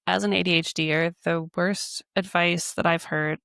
As an ADHDer, the worst advice that I've heard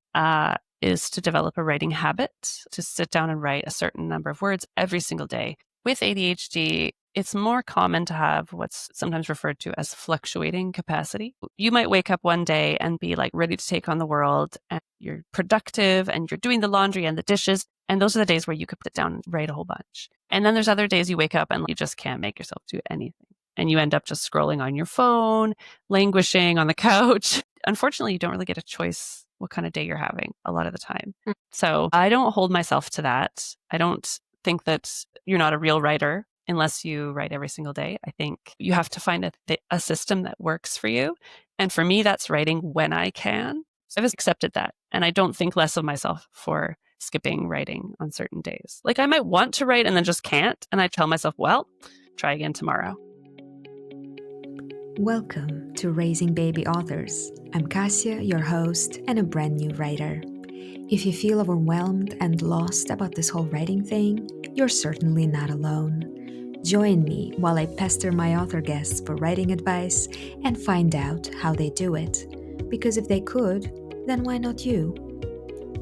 is to develop a writing habit, to sit down and write a certain number of words every single day. With ADHD, it's more common to have what's sometimes referred to as fluctuating capacity. You might wake up one day and be like ready to take on the world, and you're productive and you're doing the laundry and the dishes. And those are the days where you could sit down and write a whole bunch. And then there's other days you wake up and you just can't make yourself do anything. And you end up just scrolling on your phone, languishing on the couch. Unfortunately, you don't really get a choice what kind of day you're having a lot of the time. So I don't hold myself to that. I don't think that you're not a real writer unless you write every single day. I think you have to find a system that works for you. And for me, that's writing when I can. So I've accepted that. And I don't think less of myself for skipping writing on certain days. Like I might want to write and then just can't. And I tell myself, well, try again tomorrow. Welcome to Raising Baby Authors. I'm Cassia, your host and a brand new writer. If you feel overwhelmed and lost about this whole writing thing, you're certainly not alone. Join me while I pester my author guests for writing advice and find out how they do it. Because if they could, then why not you?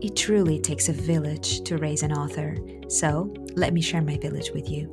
It truly takes a village to raise an author, so let me share my village with you.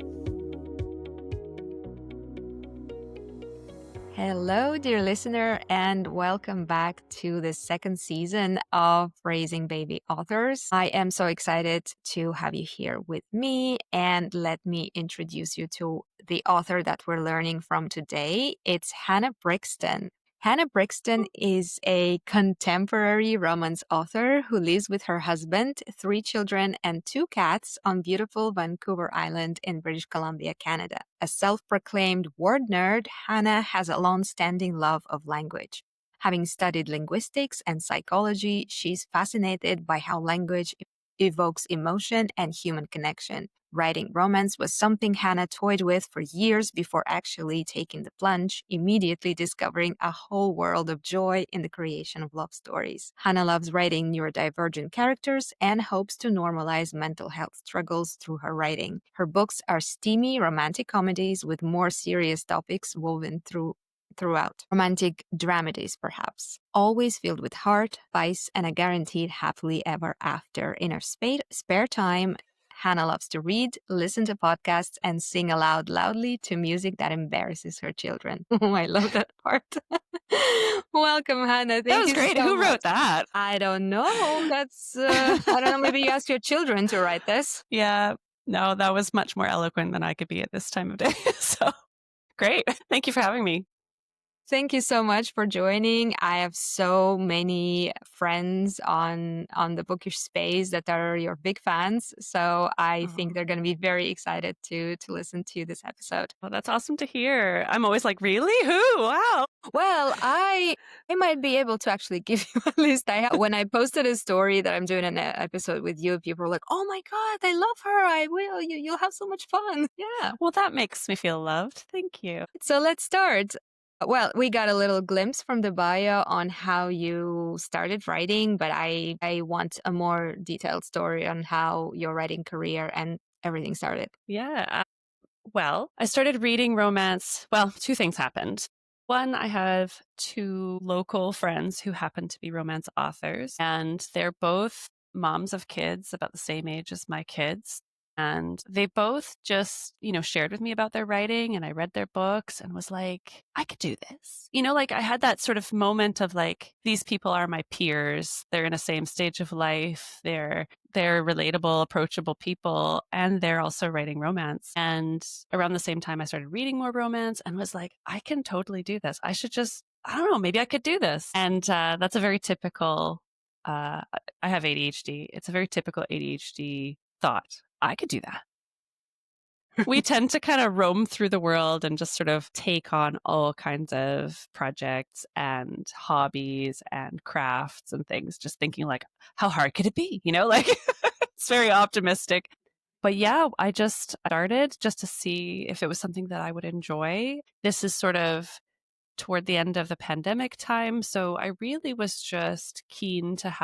Hello, dear listener, and welcome back to the second season of Raising Baby Authors. I am so excited to have you here with me, and let me introduce you to the author that we're learning from today. It's Hannah Brixton. Hannah Brixton is a contemporary romance author who lives with her husband, 3 children, and 2 cats on beautiful Vancouver Island in British Columbia, Canada. A self-proclaimed word nerd, Hannah has a long-standing love of language. Having studied linguistics and psychology, she's fascinated by how language evokes emotion and human connection. Writing romance was something Hannah toyed with for years before actually taking the plunge, immediately discovering a whole world of joy in the creation of love stories. Hannah loves writing neurodivergent characters and hopes to normalize mental health struggles through her writing. Her books are steamy romantic comedies with more serious topics woven throughout. Romantic dramedies, perhaps. Always filled with heart, spice, and a guaranteed happily ever after. In her spare time, Hannah loves to read, listen to podcasts, and sing aloud loudly to music that embarrasses her children. Oh, I love that part. Welcome, Hannah. That was great. Who wrote that? I don't know. That's, I don't know. Maybe you asked your children to write this. Yeah. No, that was much more eloquent than I could be at this time of day. So great. Thank you for having me. Thank you so much for joining. I have so many friends on the bookish space that are your big fans. So I think they're going to be very excited to listen to this episode. Well, that's awesome to hear. I'm always like, really? Who? Wow. Well, I might be able to actually give you a list. When I posted a story that I'm doing an episode with you, people were like, "Oh my God, I love her. I will. You'll have so much fun." Yeah. Well, that makes me feel loved. Thank you. So let's start. Well, we got a little glimpse from the bio on how you started writing, but I want a more detailed story on how your writing career and everything started. Yeah. Well, I started reading romance. Well, 2 things happened. One, I have 2 local friends who happen to be romance authors, and they're both moms of kids about the same age as my kids. And they both just, shared with me about their writing, and I read their books and was like, I could do this. Like I had that sort of moment of like, these people are my peers. They're in the same stage of life. They're relatable, approachable people, and they're also writing romance. And around the same time, I started reading more romance and was like, I can totally do this. I should just, I don't know, maybe I could do this. And that's a very typical, I have ADHD. It's a very typical ADHD thought. I could do that. We tend to kind of roam through the world and just sort of take on all kinds of projects and hobbies and crafts and things, just thinking like, how hard could it be? Like it's very optimistic. But yeah, I just started just to see if it was something that I would enjoy. This is sort of toward the end of the pandemic time. So I really was just keen to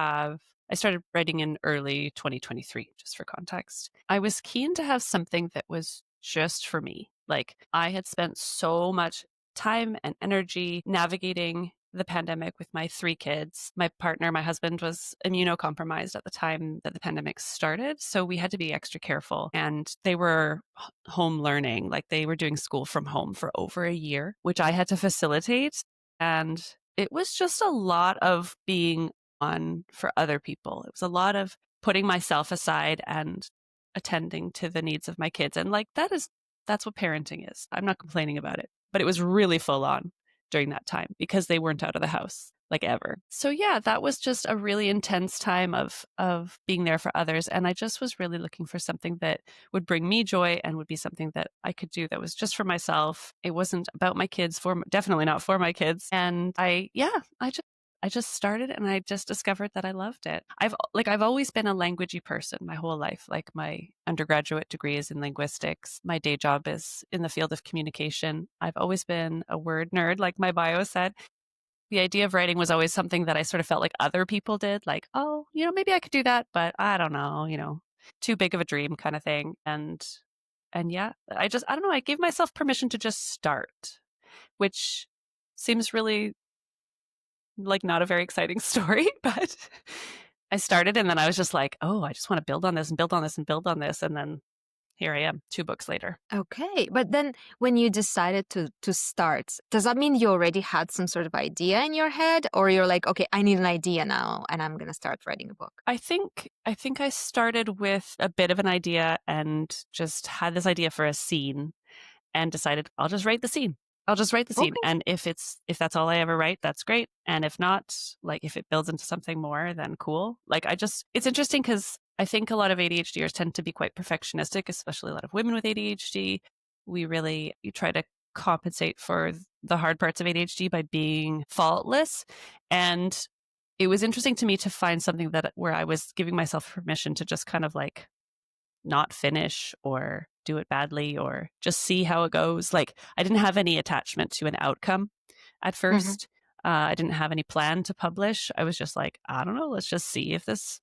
I started writing in early 2023, just for context. I was keen to have something that was just for me. Like I had spent so much time and energy navigating the pandemic with my 3 kids. My partner, my husband, was immunocompromised at the time that the pandemic started. So we had to be extra careful. And they were home learning, like they were doing school from home for over a year, which I had to facilitate. And it was just a lot of being on for other people. It was a lot of putting myself aside and attending to the needs of my kids. And like that's what parenting is. I'm not complaining about it, but it was really full on during that time because they weren't out of the house like ever. So yeah, that was just a really intense time of being there for others, and I just was really looking for something that would bring me joy and would be something that I could do that was just for myself. It wasn't about my kids, for definitely not for my kids. And I just started and I just discovered that I loved it. I've always been a languagey person my whole life. Like my undergraduate degree is in linguistics. My day job is in the field of communication. I've always been a word nerd, like my bio said. The idea of writing was always something that I sort of felt like other people did, like, oh, maybe I could do that, but I don't know, too big of a dream kind of thing. And yeah, I don't know, I gave myself permission to just start, which seems really like not a very exciting story, but I started and then I was just like, oh, I just want to build on this and build on this and build on this. And then here I am, 2 books later. Okay, but then when you decided to start, does that mean you already had some sort of idea in your head, or you're like, okay, I need an idea now, and I'm gonna start writing a book? I think I started with a bit of an idea and just had this idea for a scene and decided I'll just write the scene. I'll just write the scene. Okay. And if that's all I ever write, that's great. And if not, like if it builds into something more, then cool. Like it's interesting because I think a lot of ADHDers tend to be quite perfectionistic, especially a lot of women with ADHD. You try to compensate for the hard parts of ADHD by being faultless. And it was interesting to me to find something where I was giving myself permission to just kind of like not finish or do it badly or just see how it goes. Like I didn't have any attachment to an outcome at Mhm. first. I didn't have any plan to publish. I was just like, I don't know, let's just see if this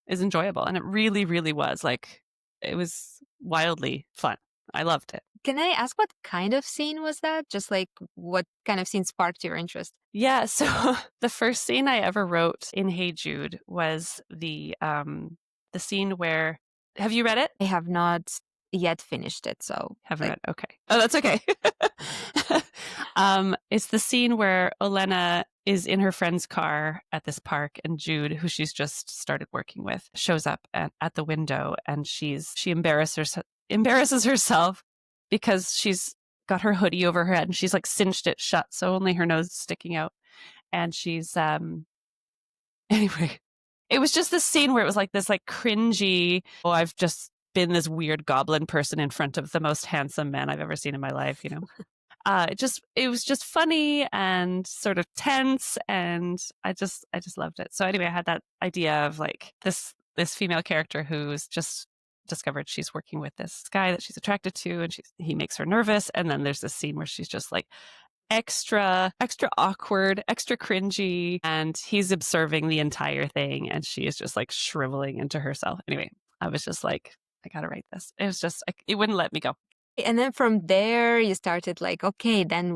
is enjoyable. And it really, really was. Like it was wildly fun. I loved it. Can I ask what kind of scene was that? Just like what kind of scene sparked your interest? Yeah. So the first scene I ever wrote in Hey Jude was the scene where, have you read it? I have not yet finished it, so Haven't like read. Okay. Oh, that's okay. It's the scene where Olena is in her friend's car at this park, and Jude, who she's just started working with, shows up at the window, and she embarrasses herself because she's got her hoodie over her head and she's like cinched it shut, so only her nose is sticking out. And she's anyway, it was just this scene where it was like this like cringy, oh, I've just been this weird goblin person in front of the most handsome man I've ever seen in my life. It was just funny and sort of tense, and I just loved it. So anyway, I had that idea of like this female character who's just discovered she's working with this guy that she's attracted to, and he makes her nervous. And then there's this scene where she's just like extra awkward, extra cringy, and he's observing the entire thing, and she is just like shriveling into herself. Anyway, I was just like, I gotta write this. It was just it wouldn't let me go. and then from there you started like, okay, then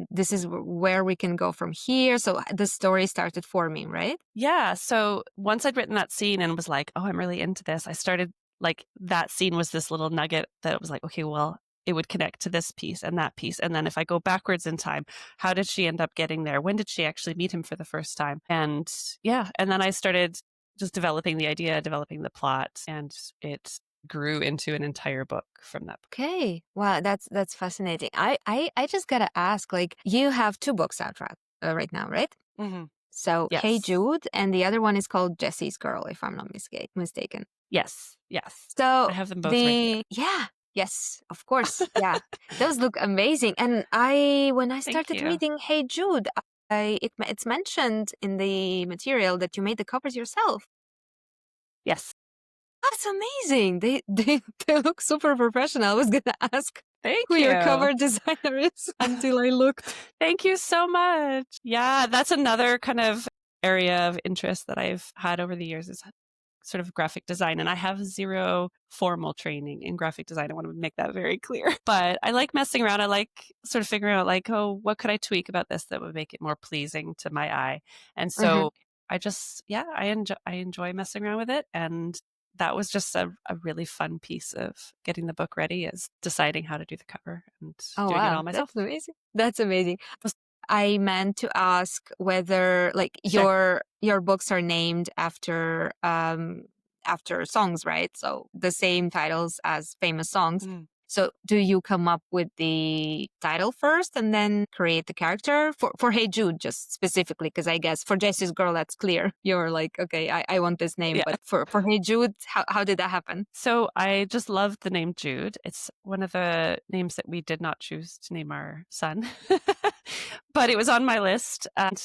this is where we can go from here. So the story started forming, right? Yeah. So once I'd written that scene and was like, oh, I'm really into this, I started like that scene was this little nugget that was like, okay, well, it would connect to this piece and that piece. And then if I go backwards in time, how did she end up getting there? When did she actually meet him for the first time? And yeah. And then I started just developing the idea, developing the plot, and it grew into an entire book from that. Okay. Wow, that's fascinating. I just gotta ask, like, you have 2 books out right now, right? Mm-hmm. So Hey Yes. Jude, and the other one is called Jesse's Girl, if I'm not mistaken. Yes. Yes. I So have them both right here. yes, of course, yeah, those look amazing. And when I Thank started you. reading Hey Jude, it's mentioned in the material that you made the covers yourself. Yes. That's amazing. They look super professional. I was gonna ask Thank who your you. cover designer is until I looked. Thank you so much. Yeah, that's another kind of area of interest that I've had over the years is sort of graphic design, and I have zero formal training in graphic design. I want to make that very clear. But I like messing around. I like sort of figuring out like, oh, what could I tweak about this that would make it more pleasing to my eye? And Hmm. so I enjoy messing around with it. And that was just a really fun piece of getting the book ready, is deciding how to do the cover and Oh doing it wow, all myself. that's amazing. That's amazing. I meant to ask whether like Sure. your books are named after songs, right? So the same titles as famous songs. Mm. So do you come up with the title first and then create the character for Hey Jude just specifically? Because I guess for Jesse's Girl that's clear. You're like, okay, I want this name. Yeah. But for Hey Jude, how did that happen? So I just love the name Jude. It's one of the names that we did not choose to name our son, but it was on my list. And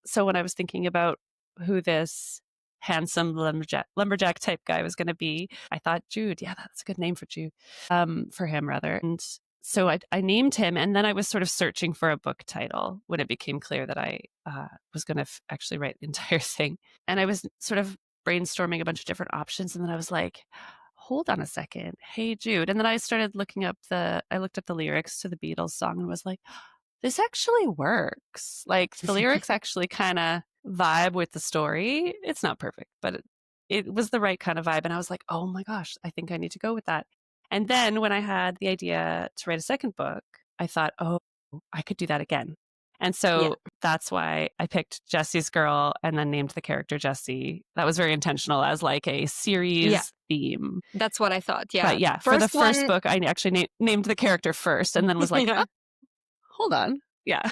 so when I was thinking about who this handsome lumberjack type guy was going to be, I thought Jude. Yeah, that's a good name for Jude, for him rather. And so I named him, and then I was sort of searching for a book title when it became clear that I was going to actually write the entire thing. And I was sort of brainstorming a bunch of different options, and then I was like, hold on a second, Hey Jude. And then I started I looked up the lyrics to the Beatles song and was like, this actually works. Like the lyrics actually kind of vibe with the story. It's not perfect, but it was the right kind of vibe. And I was like, oh my gosh, I think I need to go with that. And then when I had the idea to write a second book, I thought, oh, I could do that again. And Yeah. so that's why I picked Jesse's Girl and then named the character Jesse. That was very intentional as like a Yeah. series theme. That's what I thought. But Yeah. yeah, for the First first one. book, I actually named the character first and then was like, oh, Yeah. hold on. Yeah.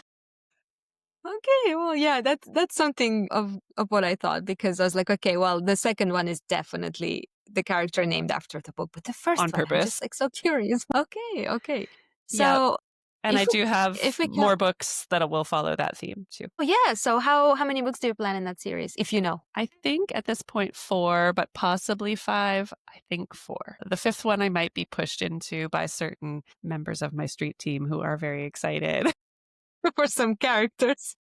Okay, well, yeah, that's something of what I thought because I was like, okay, well, the second one is definitely the character named after the book, but the On first one, I'm just purpose. like so curious. Okay, okay. Yeah. So And I if we do have if we can, more books that will follow that theme too. oh yeah. So how many books do you plan in that series, if you know? I think at this point 4, but possibly 5. I think 4. The 5th one I might be pushed into by certain members of my street team who are very excited. For some characters.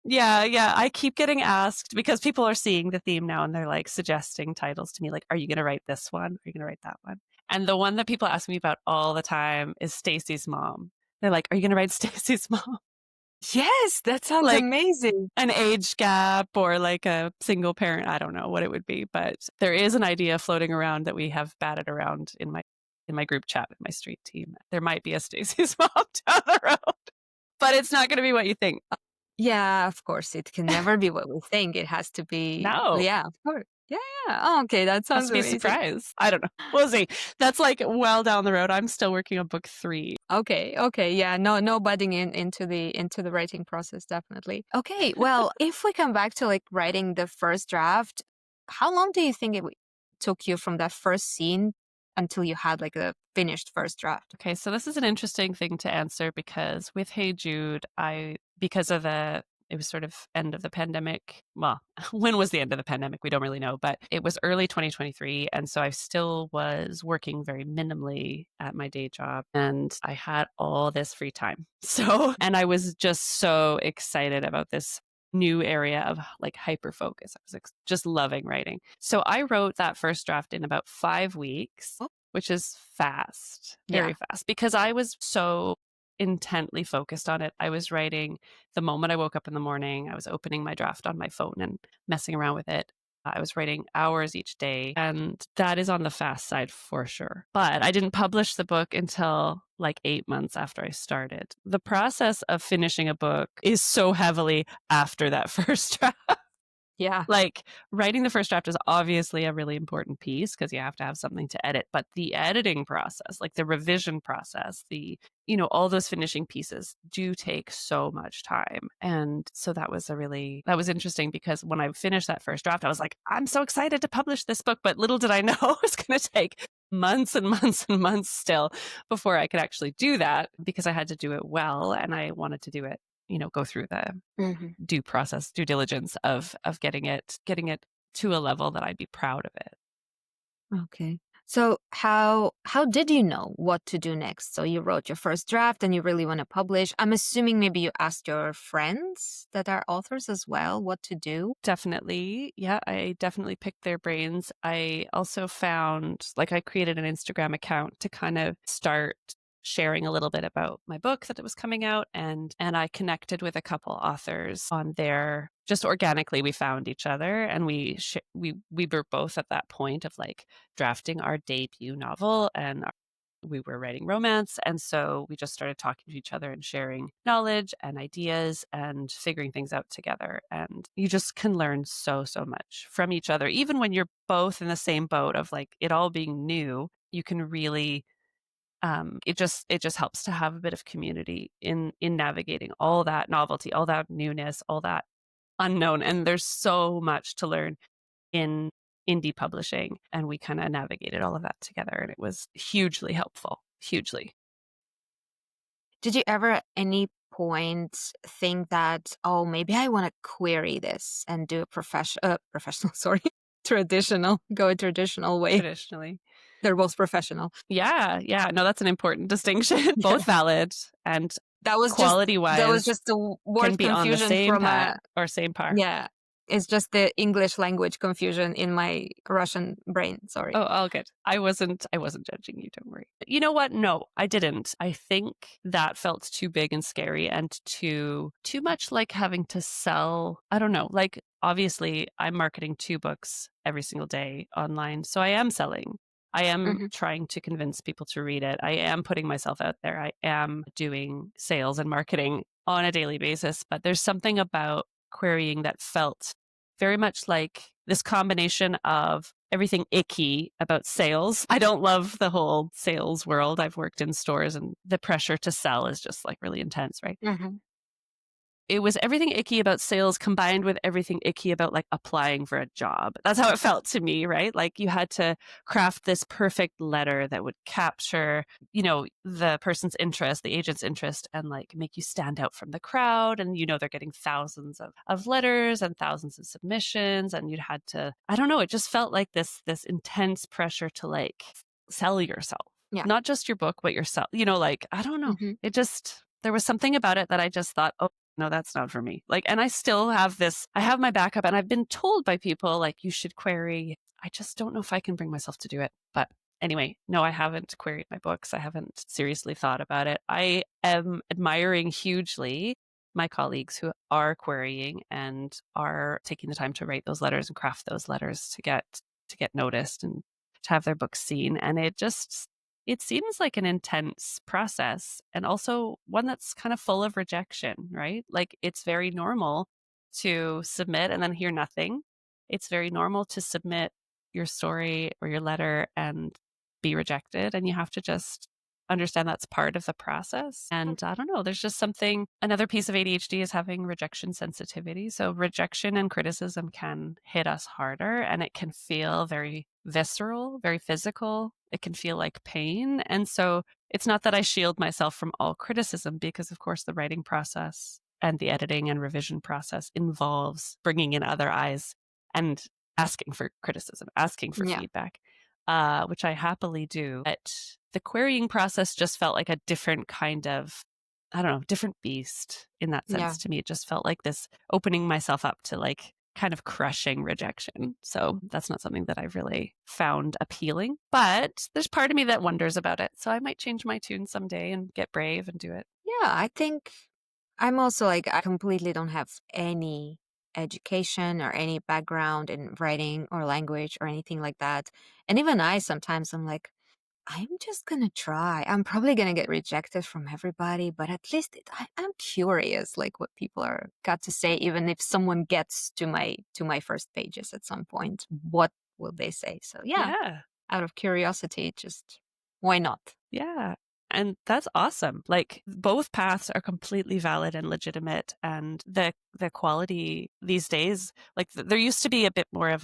Yeah, yeah. I keep getting asked because people are seeing the theme now and they're like suggesting titles to me, like, are you going to write this one? Are you going to write that one? And the one that people ask me about all the time is Stacy's mom. They're like, are you going to write Stacy's mom? Yes, that sounds Like amazing. an age gap or like a single parent. I don't know what it would be, but there is an idea floating around that we have batted around in my group chat with my street team. There might be a Stacy's mom down the road, but it's not going to be what you think. Yeah, of course, it can never be what we think. It has to be, No. yeah, of course. Yeah, yeah. Oh, okay, that Has sounds to be a amazing. surprise. I don't know. We'll see. That's like well down the road. I'm still working on book 3. Okay, okay, yeah, no budding into the writing process, definitely. Okay, well, if we come back to like writing the first draft, how long do you think took you from that first scene until you had like a finished first draft? Okay, so this is an interesting thing to answer because with Hey Jude, because of it was sort of end of the pandemic. Well, when was the end of the pandemic? We don't really know, but it was early 2023. And so I still was working very minimally at my day job and I had all this free time. So, and I was just so excited about this new area of like hyper focus. I was just loving writing. So I wrote that first draft in about 5 weeks, Oh, which is fast, yeah. very fast, because I was so intently focused on it. I was writing the moment I woke up in the morning. I was opening my draft on my phone and messing around with it. I was writing hours each day, and that is on the fast side for sure. But I didn't publish the book until like 8 months after I started. The process of finishing a book is so heavily after that first draft. Yeah. Like writing the first draft is obviously a really important piece because you have to have something to edit, but the editing process, like the revision process, all those finishing pieces do take so much time. And so that was interesting because when I finished that first draft, I was like, I'm so excited to publish this book, but little did I know it was going to take months and months and months still before I could actually do that because I had to do it well and I wanted to do it, go through the Hmm. due diligence of getting it to a level that I'd be proud of it. Okay. So how did you know what to do next? So you wrote your first draft and you really want to publish. I'm assuming maybe you asked your friends that are authors as well what to do. Definitely. Yeah, I definitely picked their brains. I also found, like, I created an Instagram account to kind of start sharing a little bit about my book that it was coming out, and I connected with a couple authors on there. Just organically we found each other, and we were both at that point of like drafting our debut novel, and we were writing romance. And so we just started talking to each other and sharing knowledge and ideas and figuring things out together. And you just can learn so, so much from each other. Even when you're both in the same boat of like it all being new, you can really it just helps to have a bit of community in navigating all that novelty, all that newness, all that unknown. And there's so much to learn in indie publishing, and we kind of navigated all of that together, and it was hugely helpful, hugely. Did you ever at any point think that, oh, maybe I want to query this and do a professional, sorry, traditional, go a traditional way? Traditionally. They're both professional. Yeah, yeah. No, that's an important distinction. Yeah. Both valid, and That was quality-wise just the can word be on the confusion same from path a or same par. yeah. It's just the English language confusion in my Russian brain. Sorry. Oh, all good. I wasn't judging you, don't worry. You know what? No, I didn't. I think that felt too big and scary and too much like having to sell. I don't know. Like obviously I'm marketing 2 books every single day online. So I am selling. I am Hmm. trying to convince people to read it. I am putting myself out there. I am doing sales and marketing on a daily basis, but there's something about querying that felt very much like this combination of everything icky about sales. I don't love the whole sales world. I've worked in stores, and the pressure to sell is just like really intense, right? Hmm. It was everything icky about sales combined with everything icky about like applying for a job. That's how it felt to me, right? Like you had to craft this perfect letter that would capture, the person's interest, the agent's interest, and like make you stand out from the crowd. And they're getting thousands of letters and thousands of submissions. And you'd had to, I don't know, it just felt like this intense pressure to like sell yourself. Yeah. Not just your book, but yourself. Like, I don't know. Hmm. It just there was something about it that I just thought, oh, no, that's not for me. Like, and I still have this, I have my backup, and I've been told by people, like, you should query. I just don't know if I can bring myself to do it. But anyway, no, I haven't queried my books. I haven't seriously thought about it. I am admiring hugely my colleagues who are querying and are taking the time to write those letters and craft those letters to get noticed and to have their books seen. And it seems like an intense process, and also one that's kind of full of rejection, right? Like it's very normal to submit and then hear nothing. It's very normal to submit your story or your letter and be rejected. And you have to just understand that's part of the process. And I don't know, there's just another piece of ADHD is having rejection sensitivity. So rejection and criticism can hit us harder, and it can feel very visceral, very physical. It can feel like pain. And so it's not that I shield myself from all criticism, because, of course, the writing process and the editing and revision process involves bringing in other eyes and asking for criticism, asking for Yeah. feedback, which I happily do. But the querying process just felt like a different kind of, I don't know, different beast in that Yeah. sense to me. It just felt like this opening myself up to like kind of crushing rejection. So that's not something that I've really found appealing. But there's part of me that wonders about it. So I might change my tune someday and get brave and do it. Yeah. I think I'm also like, I completely don't have any education or any background in writing or language or anything like that. And even sometimes I'm like, I'm just gonna try. I'm probably gonna get rejected from everybody, but at least I'm curious, like what people are got to say. Even if someone gets to my first pages at some point, what will they say? So yeah, Yeah. out of curiosity, just why not? Yeah. And that's awesome. Like both paths are completely valid and legitimate. And the quality these days, like there used to be a bit more of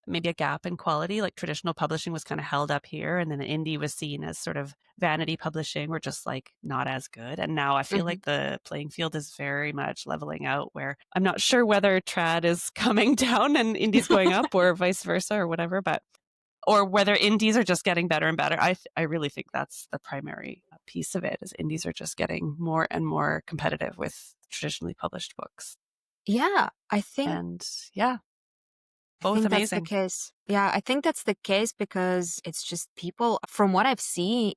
maybe a gap in quality. Like traditional publishing was kind of held up here, and then indie was seen as sort of vanity publishing, or just like not as good. And now I feel Hmm. like the playing field is very much leveling out, where I'm not sure whether trad is coming down and indie's going up, or vice versa, or whatever. But or whether indies are just getting better and better. I really think that's the primary piece of it, is indies are just getting more and more competitive with traditionally published books. Yeah, And yeah, I both think that's the amazing. case. Yeah, I think that's the case because it's just people from what I've seen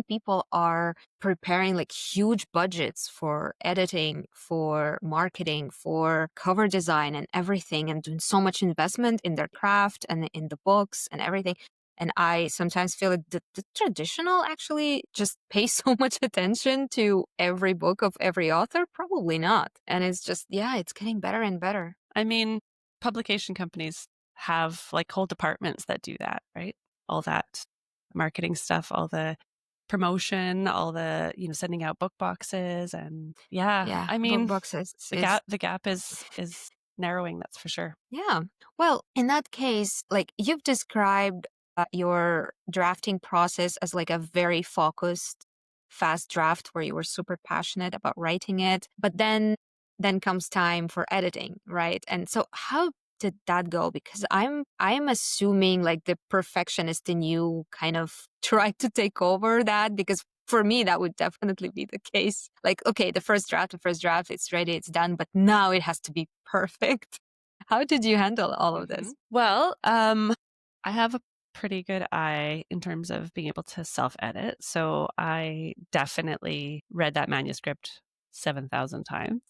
people are preparing like huge budgets for editing, for marketing, for cover design and everything and doing so much investment in their craft and in the books and everything. And I sometimes feel like the traditional actually just pay so much attention to every book of every author. Probably not. And it's just, yeah, it's getting better and better. I mean, publication companies have like whole departments that do that, right? All that marketing stuff, all the promotion, all the, sending out book boxes, and yeah, Yeah, I book mean, boxes the is gap is narrowing, that's for sure. yeah. Well, in that case, like you've described your drafting process as like a very focused, fast draft where you were super passionate about writing it, but then comes time for editing, right? And so how did that go? Because I'm assuming like the perfectionist in you kind of tried to take over that because for me that would definitely be the case. Like, okay, the first draft, it's ready, it's done, but now it has to be perfect. How did you handle all of this? Well, I have a pretty good eye in terms of being able to self-edit. So I definitely read that manuscript 7,000 times,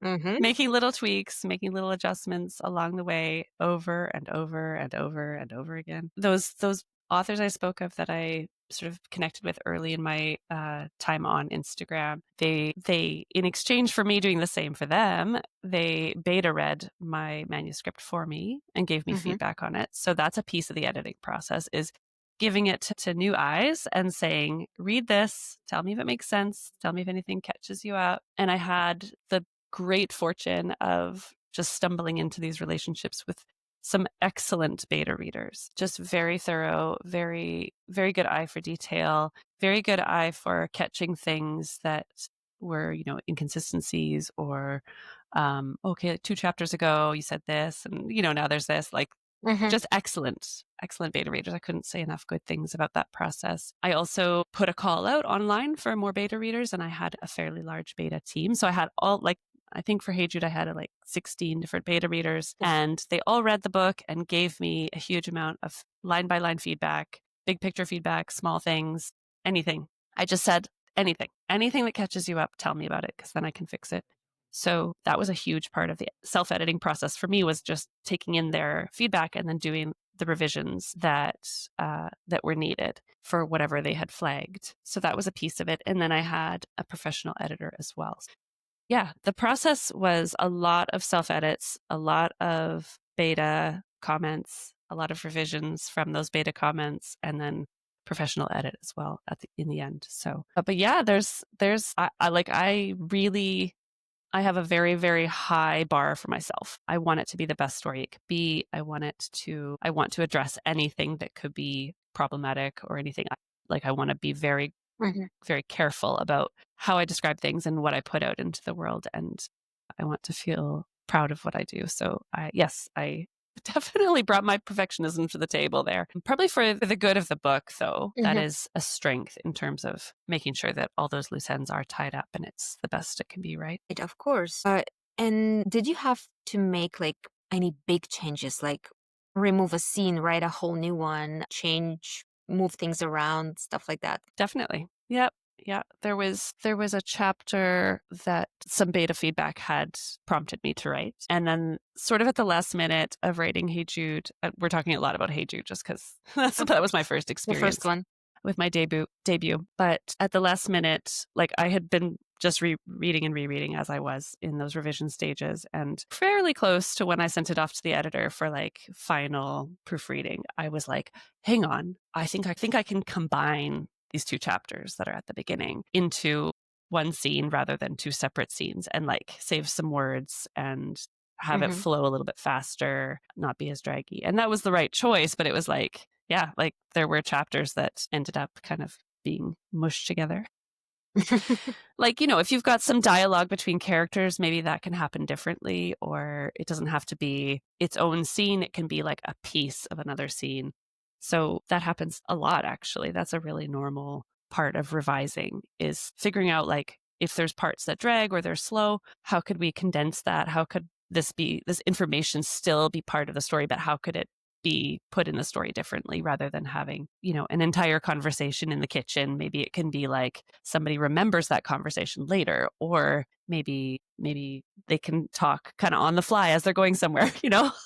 Mhm. making little tweaks, making little adjustments along the way, over and over and over and over again. Those authors I spoke of that I sort of connected with early in my time on Instagram, they in exchange for me doing the same for them, they beta read my manuscript for me and gave me Mhm. feedback on it. So that's a piece of the editing process, is giving it to new eyes and saying, read this, tell me if it makes sense, tell me if anything catches you out. And I had the great fortune of just stumbling into these relationships with some excellent beta readers, just very thorough, very, very good eye for detail, very good eye for catching things that were, inconsistencies, or, okay, like 2 chapters ago, you said this, and, now there's this, like, Mhm. just excellent, excellent beta readers. I couldn't say enough good things about that process. I also put a call out online for more beta readers, and I had a fairly large beta team. So I had I think for Hey Jude, I had like 16 different beta readers, and they all read the book and gave me a huge amount of line by line feedback, big picture feedback, small things, anything. I just said, anything that catches you up, tell me about it, because then I can fix it. So that was a huge part of the self-editing process for me, was just taking in their feedback and then doing the revisions that were needed for whatever they had flagged. So that was a piece of it. And then I had a professional editor as well. Yeah, the process was a lot of self-edits, a lot of beta comments, a lot of revisions from those beta comments, and then professional edit as well in the end. So, but yeah, I have a very, very high bar for myself. I want it to be the best story it could be. I want to address anything that could be problematic or anything. I want to be very, Mhm. very careful about how I describe things and what I put out into the world. And I want to feel proud of what I do. So yes, I definitely brought my perfectionism to the table there. Probably for the good of the book, though. That Mhm. is a strength in terms of making sure that all those loose ends are tied up and it's the best it can be, right? Right, of course. And did you have to make like any big changes, like remove a scene, write a whole new one, change, move things around, stuff like that? Definitely. Yep. Yeah. There was a chapter that some beta feedback had prompted me to write. And then sort of at the last minute of writing Hey Jude, we're talking a lot about Hey Jude just because Okay. that was my first The first experience one. with my debut. But at the last minute, like, I had been just reading and rereading as I was in those revision stages, and fairly close to when I sent it off to the editor for like final proofreading, I was like, hang on, I think I can combine these 2 chapters that are at the beginning into one scene rather than 2 separate scenes, and like save some words and have it Mhm. flow a little bit faster, not be as draggy. And that was the right choice, but it was like, yeah, like there were chapters that ended up kind of being mushed together. Like, if you've got some dialogue between characters, maybe that can happen differently, or it doesn't have to be its own scene. It can be like a piece of another scene. So that happens a lot, actually. That's a really normal part of revising, is figuring out like if there's parts that drag or they're slow, how could we condense that? How could this information still be part of the story, but how could it be put in the story differently rather than having, an entire conversation in the kitchen? Maybe it can be like somebody remembers that conversation later, or maybe they can talk kind of on the fly as they're going somewhere,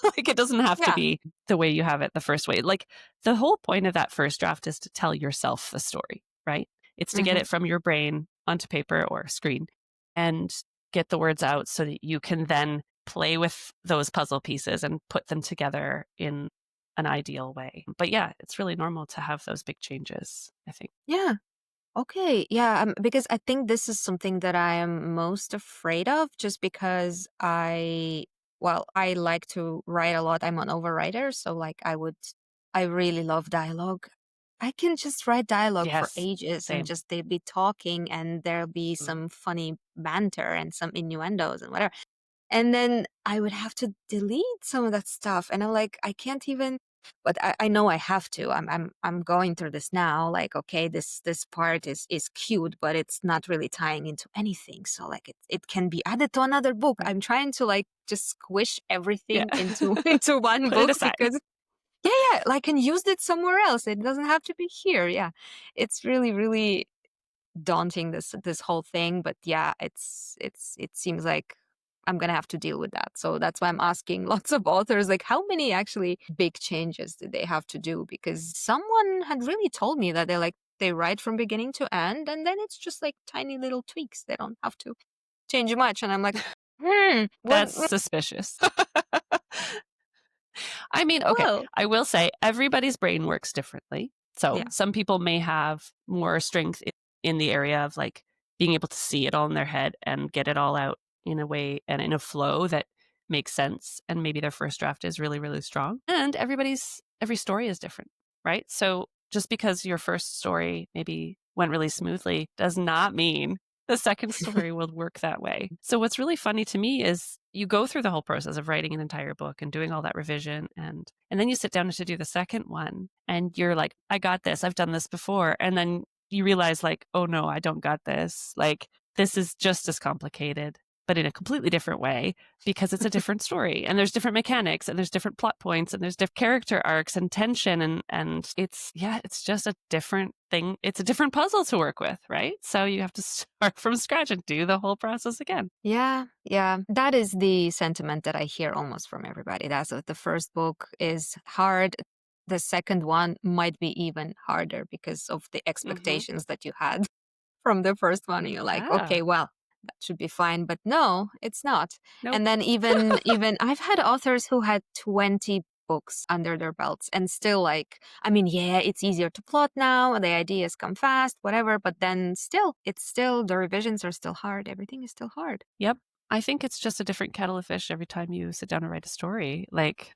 like it doesn't have to Yeah. be the way you have it the first way. Like the whole point of that first draft is to tell yourself the story, right? It's to get Hmm. it from your brain onto paper or screen and get the words out so that you can then play with those puzzle pieces and put them together in an ideal way. But yeah, it's really normal to have those big changes, I think. Yeah. Okay. Yeah. Because I think this is something that I am most afraid of just because I like to write a lot. I'm an overwriter. So, like, I really love dialogue. I can just write dialogue for Yes, ages and same. just they'll be talking and there'll be Mm. some funny banter and some innuendos and whatever. And then I would have to delete some of that stuff. And I'm like, I can't even, but I know I have to. I'm going through this now. Like, okay, this part is cute, but it's not really tying into anything. So like it can be added to another book. Right. I'm trying to like just squish Yeah. everything into into one Put it book aside. because yeah, yeah, like, I can use it somewhere else. It doesn't have to be here. Yeah. It's really, really daunting, this whole thing, but yeah, it seems like I'm gonna have to deal with that. So that's why I'm asking lots of authors, like, how many actually big changes did they have to do? Because someone had really told me that they write from beginning to end, and then it's just like tiny little tweaks. They don't have to change much. And I'm like, what? That's suspicious. I mean, okay, Well, I will say everybody's brain works differently. So yeah. some people may have more strength in the area of like being able to see it all in their head and get it all out in a way and in a flow that makes sense. And maybe their first draft is really, really strong. And every story is different, right? So just because your first story maybe went really smoothly does not mean the second story will work that way. So what's really funny to me is you go through the whole process of writing an entire book and doing all that revision and then you sit down to do the second one and you're like, I got this. I've done this before. And then you realize like, oh no, I don't got this. Like this is just as complicated, but in a completely different way because it's a different story and there's different mechanics and there's different plot points and there's different character arcs and tension and it's just a different thing. It's a different puzzle to work with, right? So you have to start from scratch and do the whole process again. Yeah, yeah. That is the sentiment that I hear almost from everybody. That's what the first book is hard. The second one might be even harder because of the Hmm. expectations that you had from the first one. And you're like, Yeah. okay, well, that should be fine. But no, it's not. Nope. And then even I've had authors who had 20 books under their belts and still like, I mean, yeah, it's easier to plot now, the ideas come fast, whatever, but then still, it's still the revisions are still hard. Everything is still hard. Yep. I think it's just a different kettle of fish every time you sit down and write a story. Like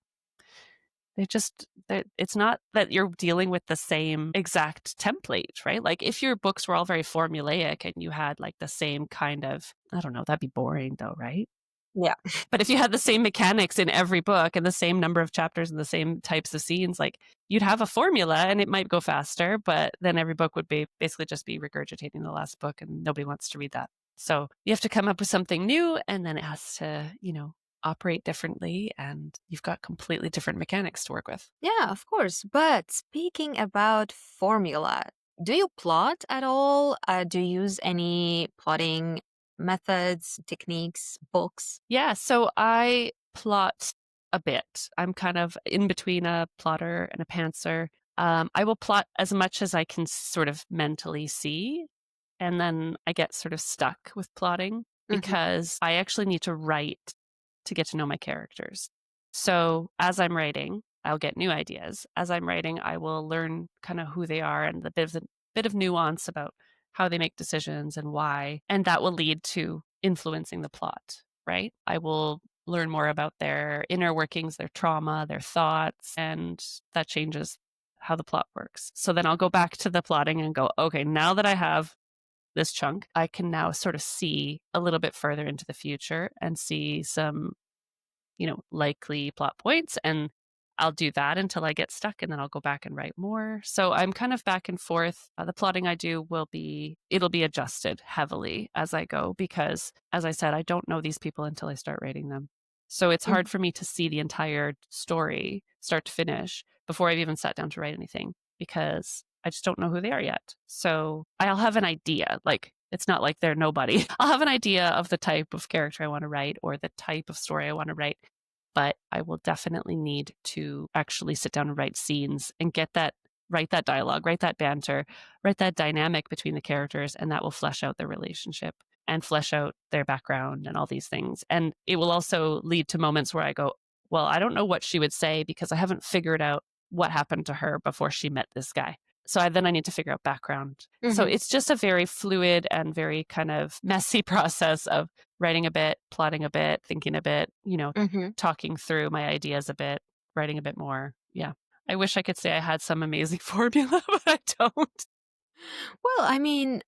it's not that you're dealing with the same exact template, right? Like if your books were all very formulaic and you had like the same kind of, I don't know, that'd be boring though, right? Yeah. But if you had the same mechanics in every book and the same number of chapters and the same types of scenes, like you'd have a formula and it might go faster, but then every book would be basically just be regurgitating the last book and nobody wants to read that. So you have to come up with something new and then it has to, operate differently and you've got completely different mechanics to work with. Yeah, of course. But speaking about formula, do you plot at all? Do you use any plotting methods, techniques, books? Yeah, so I plot a bit. I'm kind of in between a plotter and a pantser. I will plot as much as I can sort of mentally see. And then I get sort of stuck with plotting Hmm. because I actually need to write to get to know my characters. So as I'm writing, I'll get new ideas. As I'm writing, I will learn kind of who they are and the bit of nuance about how they make decisions and why. And that will lead to influencing the plot, right? I will learn more about their inner workings, their trauma, their thoughts, and that changes how the plot works. So then I'll go back to the plotting and go, okay, now that I have this chunk, I can now sort of see a little bit further into the future and see some, likely plot points. And I'll do that until I get stuck and then I'll go back and write more. So I'm kind of back and forth. The plotting I do it'll be adjusted heavily as I go because, as I said, I don't know these people until I start writing them. So it's hard Mhm. for me to see the entire story start to finish before I've even sat down to write anything because I just don't know who they are yet. So I'll have an idea. Like, it's not like they're nobody. I'll have an idea of the type of character I want to write or the type of story I want to write, but I will definitely need to actually sit down and write scenes and write that dialogue, write that banter, write that dynamic between the characters, and that will flesh out their relationship and flesh out their background and all these things. And it will also lead to moments where I go, well, I don't know what she would say because I haven't figured out what happened to her before she met this guy. So then I need to figure out background. So Mhm. it's just a very fluid and very kind of messy process of writing a bit, plotting a bit, thinking a bit, Mhm. talking through my ideas a bit, writing a bit more. Yeah. I wish I could say I had some amazing formula, but I don't. Well, I mean,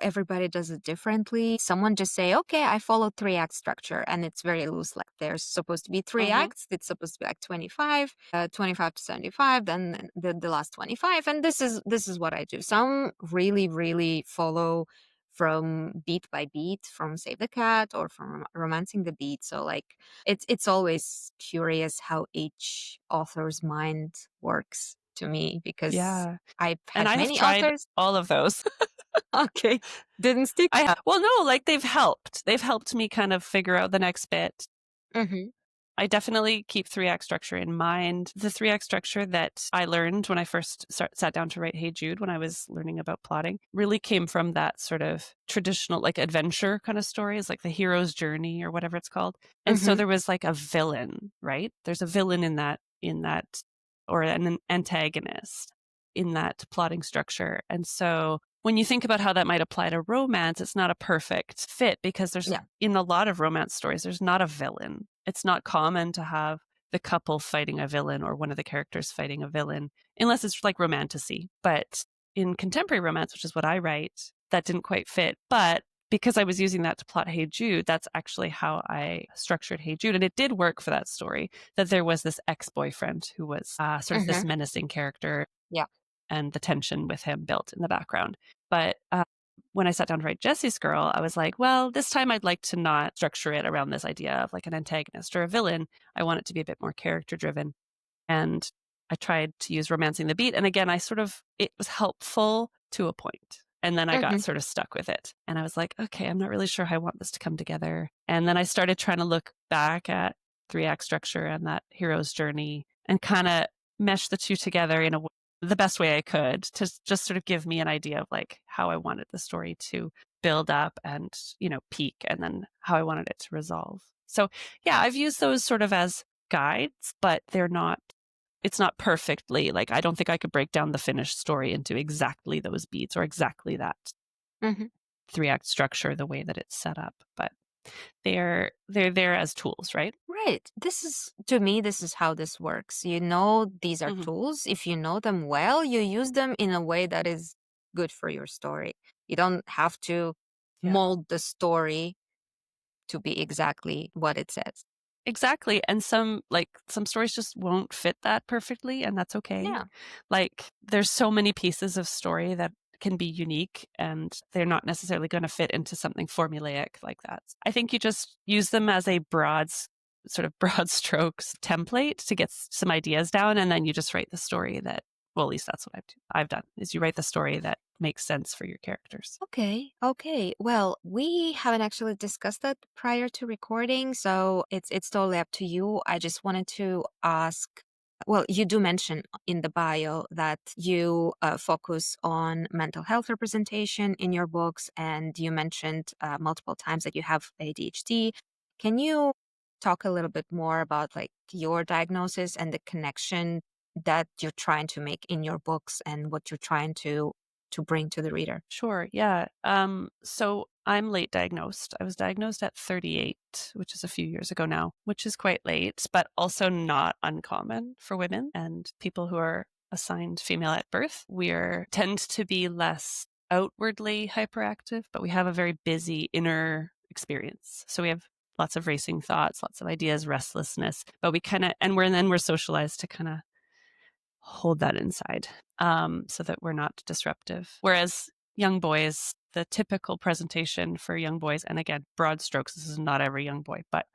everybody does it differently. Someone just say, "Okay, I follow 3-act structure," and it's very loose. Like there's supposed to be 3 Hmm. acts. It's supposed to be like 25, 25 to 75, then the last 25, and this is what I do. Some really follow from beat by beat, from Save the Cat or from Romancing the Beat. So like it's always curious how each author's mind works to me because Yeah. I've And had I have many tried authors. all of those. Okay. Didn't stick? Well, no, like they've helped. They've helped me kind of figure out the next bit. Mhm. I definitely keep 3-act structure in mind. The 3-act structure that I learned when I first sat down to write Hey Jude when I was learning about plotting really came from that sort of traditional, like adventure kind of stories, like the hero's journey or whatever it's called. And so Mhm. there was like a villain, right? There's a villain in that, or an antagonist in that plotting structure. And so when you think about how that might apply to romance, it's not a perfect fit because Yeah. in a lot of romance stories, there's not a villain. It's not common to have the couple fighting a villain or one of the characters fighting a villain, unless it's like romantasy. But in contemporary romance, which is what I write, that didn't quite fit. But because I was using that to plot Hey Jude, that's actually how I structured Hey Jude. And it did work for that story, that there was this ex-boyfriend who was sort of this Mhm. menacing character Yeah. and the tension with him built in the background. But when I sat down to write Jesse's Girl, I was like, well, this time I'd like to not structure it around this idea of like an antagonist or a villain. I want it to be a bit more character driven. And I tried to use Romancing the Beat. And again, it was helpful to a point. And then I got Mhm. sort of stuck with it. And I was like, okay, I'm not really sure how I want this to come together. And then I started trying to look back at 3-act structure and that hero's journey and kind of mesh the two together the best way I could to just sort of give me an idea of like how I wanted the story to build up and, peak and then how I wanted it to resolve. So yeah, I've used those sort of as guides, but it's not perfectly like I don't think I could break down the finished story into exactly those beats or exactly that Mhm. 3-act structure the way that it's set up. But they're there as tools, right? Right. This is to me this is how this works. You know these are Hmm. tools. If you know them well, you use them in a way that is good for your story. You don't have to Yeah. mold the story to be exactly what it says. Exactly, and some stories just won't fit that perfectly, and that's okay. Yeah. Like, there's so many pieces of story that can be unique, and they're not necessarily gonna fit into something formulaic like that. I think you just use them as a sort of broad strokes template to get some ideas down, and then you just write the story well, at least that's what I've done, is you write the story that makes sense for your characters. Okay. Okay. Well, we haven't actually discussed that prior to recording, so it's totally up to you. I just wanted to ask. Well, you do mention in the bio that you focus on mental health representation in your books, and you mentioned multiple times that you have ADHD. Can you talk a little bit more about like your diagnosis and the connection that you're trying to make in your books and what you're trying to bring to the reader? Sure. Yeah. So I'm late diagnosed. I was diagnosed at 38, which is a few years ago now, which is quite late, but also not uncommon for women and people who are assigned female at birth. We tend to be less outwardly hyperactive, but we have a very busy inner experience. So we have lots of racing thoughts, lots of ideas, restlessness, but we kind of, and then we're socialized to kind of hold that inside, so that we're not disruptive. Whereas young boys, the typical presentation for young boys, and again, broad strokes, this is not every young boy, but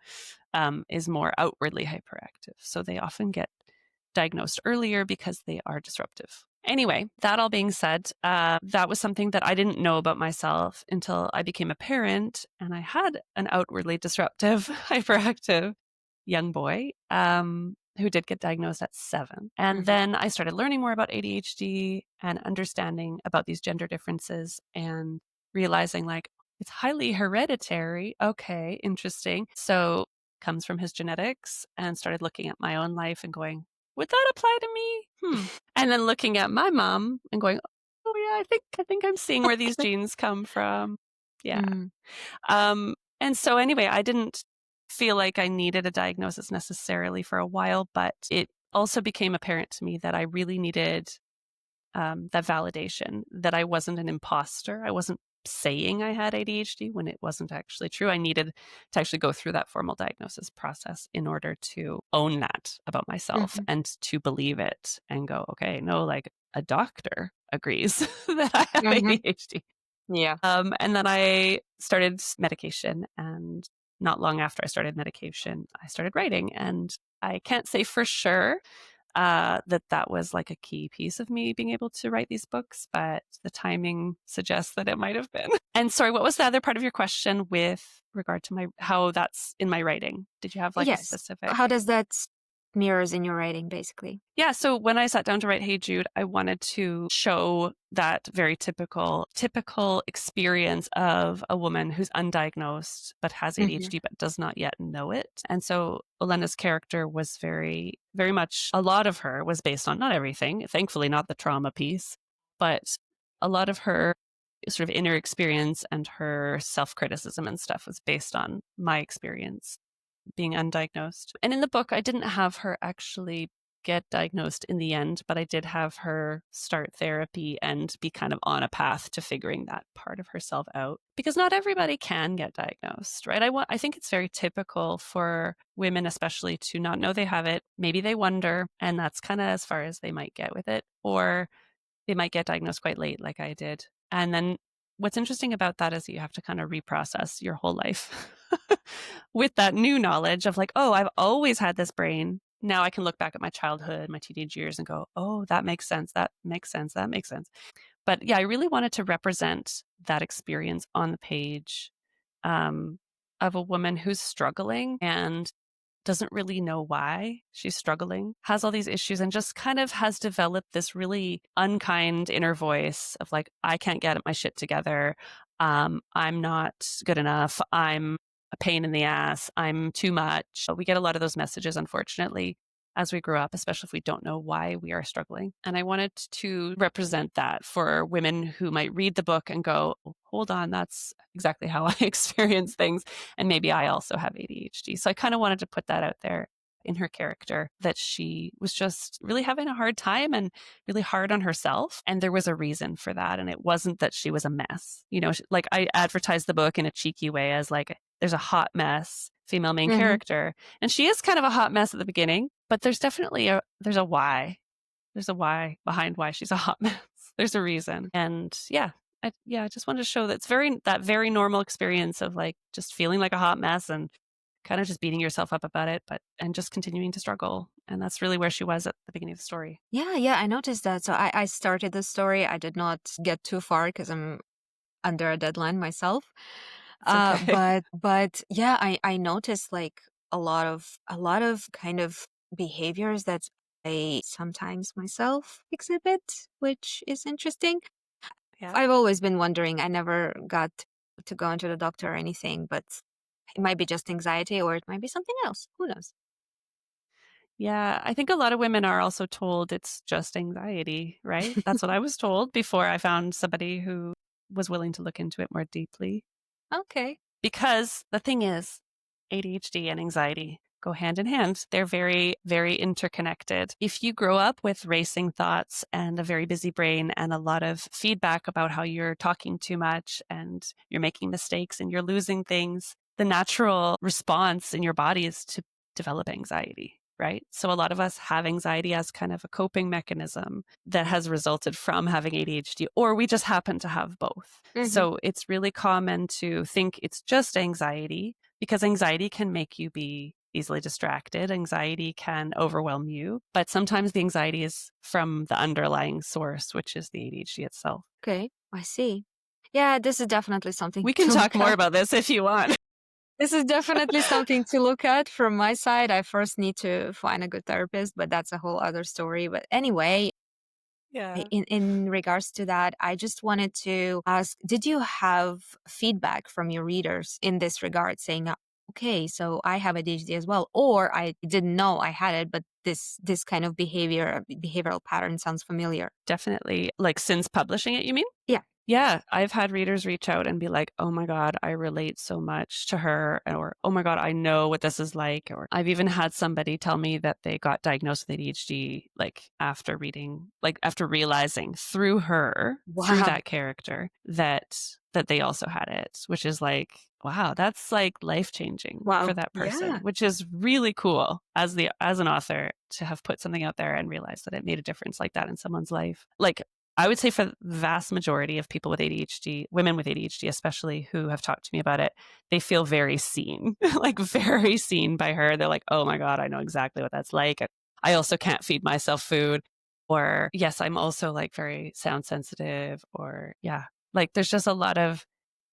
is more outwardly hyperactive. So they often get diagnosed earlier because they are disruptive. Anyway, that all being said, that was something that I didn't know about myself until I became a parent and I had an outwardly disruptive, hyperactive young boy who did get diagnosed at 7. And then I started learning more about ADHD and understanding about these gender differences and realizing like it's highly hereditary. Okay, interesting. So comes from his genetics, and started looking at my own life and going, would that apply to me? And then looking at my mom and going, oh yeah, I think I'm seeing where these genes come from. Yeah. Mm. And so anyway, I didn't feel like I needed a diagnosis necessarily for a while, but it also became apparent to me that I really needed that validation, that I wasn't an imposter. I wasn't saying I had ADHD when it wasn't actually true. I needed to actually go through that formal diagnosis process in order to own that about myself and to believe it and go, okay, no, like a doctor agrees that I have ADHD. Yeah. And then I started medication, and not long after I started medication, I started writing. And I can't say for sure that was like a key piece of me being able to write these books, but the timing suggests that it might have been. And sorry, what was the other part of your question with regard to how that's in my writing? Did you have like a Yes. specific? How does that mirrors in your writing, basically? Yeah, so when I sat down to write Hey Jude, I wanted to show that very typical experience of a woman who's undiagnosed but has ADHD but does not yet know it. And so Olena's character was very, very much, a lot of her was based on, not everything, thankfully not the trauma piece, but a lot of her sort of inner experience and her self-criticism and stuff was based on my experience being undiagnosed. And in the book, I didn't have her actually get diagnosed in the end, but I did have her start therapy and be kind of on a path to figuring that part of herself out, because not everybody can get diagnosed, right? I think it's very typical for women, especially, to not know they have it. Maybe they wonder, and that's kind of as far as they might get with it, or they might get diagnosed quite late, like I did. And then what's interesting about that is you have to kind of reprocess your whole life with that new knowledge of like, oh, I've always had this brain. Now I can look back at my childhood, my teenage years, and go, oh, that makes sense. That makes sense. That makes sense. But yeah, I really wanted to represent that experience on the page, of a woman who's struggling and doesn't really know why she's struggling, has all these issues, and just kind of has developed this really unkind inner voice of like, I can't get my shit together. I'm not good enough. I'm a pain in the ass. I'm too much. We get a lot of those messages, unfortunately, as we grow up, especially if we don't know why we are struggling. And I wanted to represent that for women who might read the book and go, "Oh, hold on, that's exactly how I experience things. And maybe I also have ADHD." So I kind of wanted to put that out there in her character, that she was just really having a hard time and really hard on herself. And there was a reason for that. And it wasn't that she was a mess. You know, like I advertised the book in a cheeky way as like, there's a hot mess female main character. And she is kind of a hot mess at the beginning, but there's definitely there's a why. There's a why behind why she's a hot mess. There's a reason. And I just wanted to show that it's that very normal experience of like just feeling like a hot mess and kind of just beating yourself up about it, and just continuing to struggle. And that's really where she was at the beginning of the story. Yeah, I noticed that. So I started the story. I did not get too far because I'm under a deadline myself. It's okay. But yeah, I noticed like a lot of kind of behaviors that I sometimes myself exhibit, which is interesting. Yeah. I've always been wondering. I never got to go into the doctor or anything, but it might be just anxiety or it might be something else. Who knows? Yeah. I think a lot of women are also told it's just anxiety, right? That's what I was told before I found somebody who was willing to look into it more deeply. Okay. Because the thing is, ADHD and anxiety, go hand in hand. They're very, very interconnected. If you grow up with racing thoughts and a very busy brain and a lot of feedback about how you're talking too much and you're making mistakes and you're losing things, the natural response in your body is to develop anxiety, right? So a lot of us have anxiety as kind of a coping mechanism that has resulted from having ADHD, or we just happen to have both. Hmm. So it's really common to think it's just anxiety, because anxiety can make you be easily distracted. Anxiety can overwhelm you, but sometimes the anxiety is from the underlying source, which is the ADHD itself. Okay, I see. Yeah, this is definitely something We can to talk look more at. about this if you want. This is definitely something to look at from my side. I first need to find a good therapist, but that's a whole other story. But anyway, Yeah. in regards to that, I just wanted to ask, did you have feedback from your readers in this regard saying, okay, so I have ADHD as well, or I didn't know I had it, but this kind of behavioral pattern sounds familiar. Definitely. Like since publishing it, you mean? Yeah. Yeah, I've had readers reach out and be like, "Oh my god, I relate so much to her," or "Oh my god, I know what this is like." Or I've even had somebody tell me that they got diagnosed with ADHD like after reading, like after realizing through her, through Wow. that character that they also had it, which is like, wow, that's like life-changing for Wow. that person, Yeah. which is really cool as an author to have put something out there and realize that it made a difference like that in someone's life. Like I would say for the vast majority of people with ADHD, women with ADHD especially, who have talked to me about it, they feel very seen, like very seen by her. They're like, oh my God, I know exactly what that's like. I also can't feed myself food. Or yes, I'm also like very sound sensitive. Or yeah, like there's just a lot of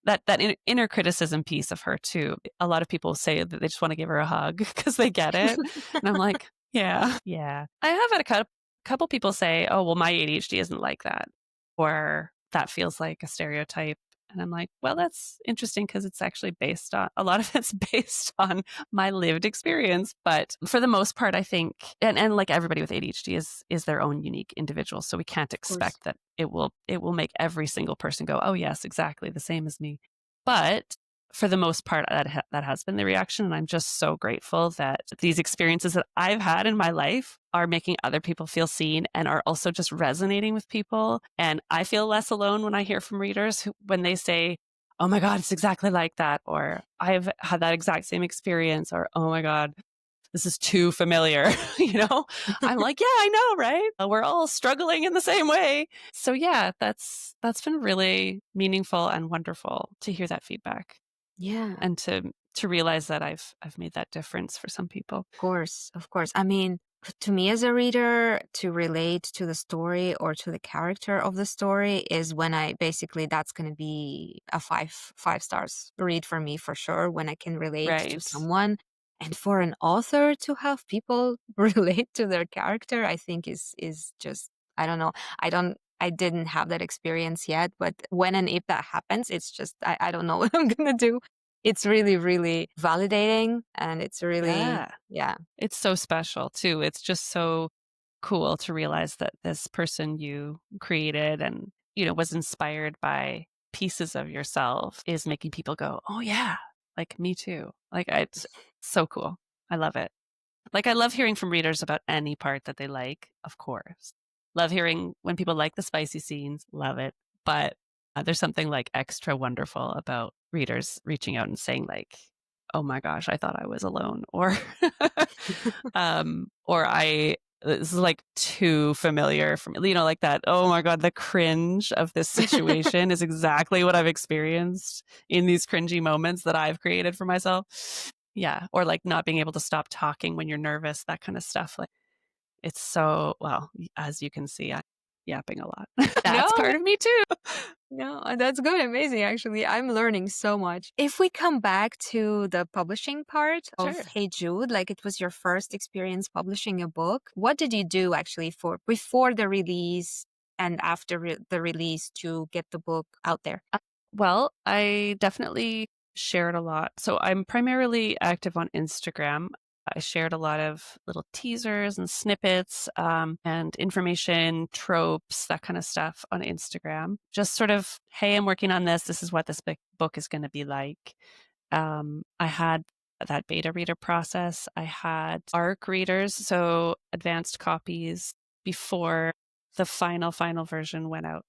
that inner criticism piece of her too. A lot of people say that they just want to give her a hug because they get it. And I'm like, yeah, yeah. I have had a couple people say, "Oh, well, my ADHD isn't like that," or "That feels like a stereotype." And I'm like, "Well, that's interesting because it's actually based on a lot of it's based on my lived experience." But for the most part, I think, and like everybody with ADHD is their own unique individual, so we can't Of course. expect that it will make every single person go, "Oh, yes, exactly the same as me." But for the most part, that has been the reaction. And I'm just so grateful that these experiences that I've had in my life are making other people feel seen and are also just resonating with people. And I feel less alone when I hear from readers when they say, "Oh my God, it's exactly like that," or "I've had that exact same experience," or "Oh my God, this is too familiar." I'm like, yeah, I know, right? We're all struggling in the same way. So yeah, that's been really meaningful and wonderful to hear that feedback Yeah. and to realize that I've made that difference for some people. Course, of course. I mean, to me as a reader, to relate to the story or to the character of the story is when I basically that's going to be a five stars read for me for sure when I can relate to Right. someone. And for an author to have people relate to their character, I think is just I don't know. I didn't have that experience yet, but when and if that happens, it's just I don't know what I'm gonna do. It's really, really validating and it's really Yeah. yeah. It's so special too. It's just so cool to realize that this person you created and, was inspired by pieces of yourself is making people go, "Oh yeah, like me too." Like it's so cool. I love it. Like I love hearing from readers about any part that they like, of course. Love hearing when people like the spicy scenes, love it. But there's something like extra wonderful about readers reaching out and saying like, "Oh my gosh, I thought I was alone," or or I this is like too familiar for me. Like that, "Oh my God, the cringe of this situation is exactly what I've experienced in these cringy moments that I've created for myself." Yeah. Or like not being able to stop talking when you're nervous, that kind of stuff. Like it's so, well, as you can see, I'm yapping a lot. That's No, part of me too. no, that's good, amazing actually. I'm learning so much. If we come back to the publishing part of Sure. Hey Jude, like it was your first experience publishing a book, what did you do actually for before the release and after the release to get the book out there? Well, I definitely shared a lot. So I'm primarily active on Instagram. I shared a lot of little teasers and snippets and information, tropes, that kind of stuff on Instagram. Just sort of, hey, I'm working on this. This is what this book is going to be like. I had that beta reader process. I had ARC readers, so advanced copies before the final version went out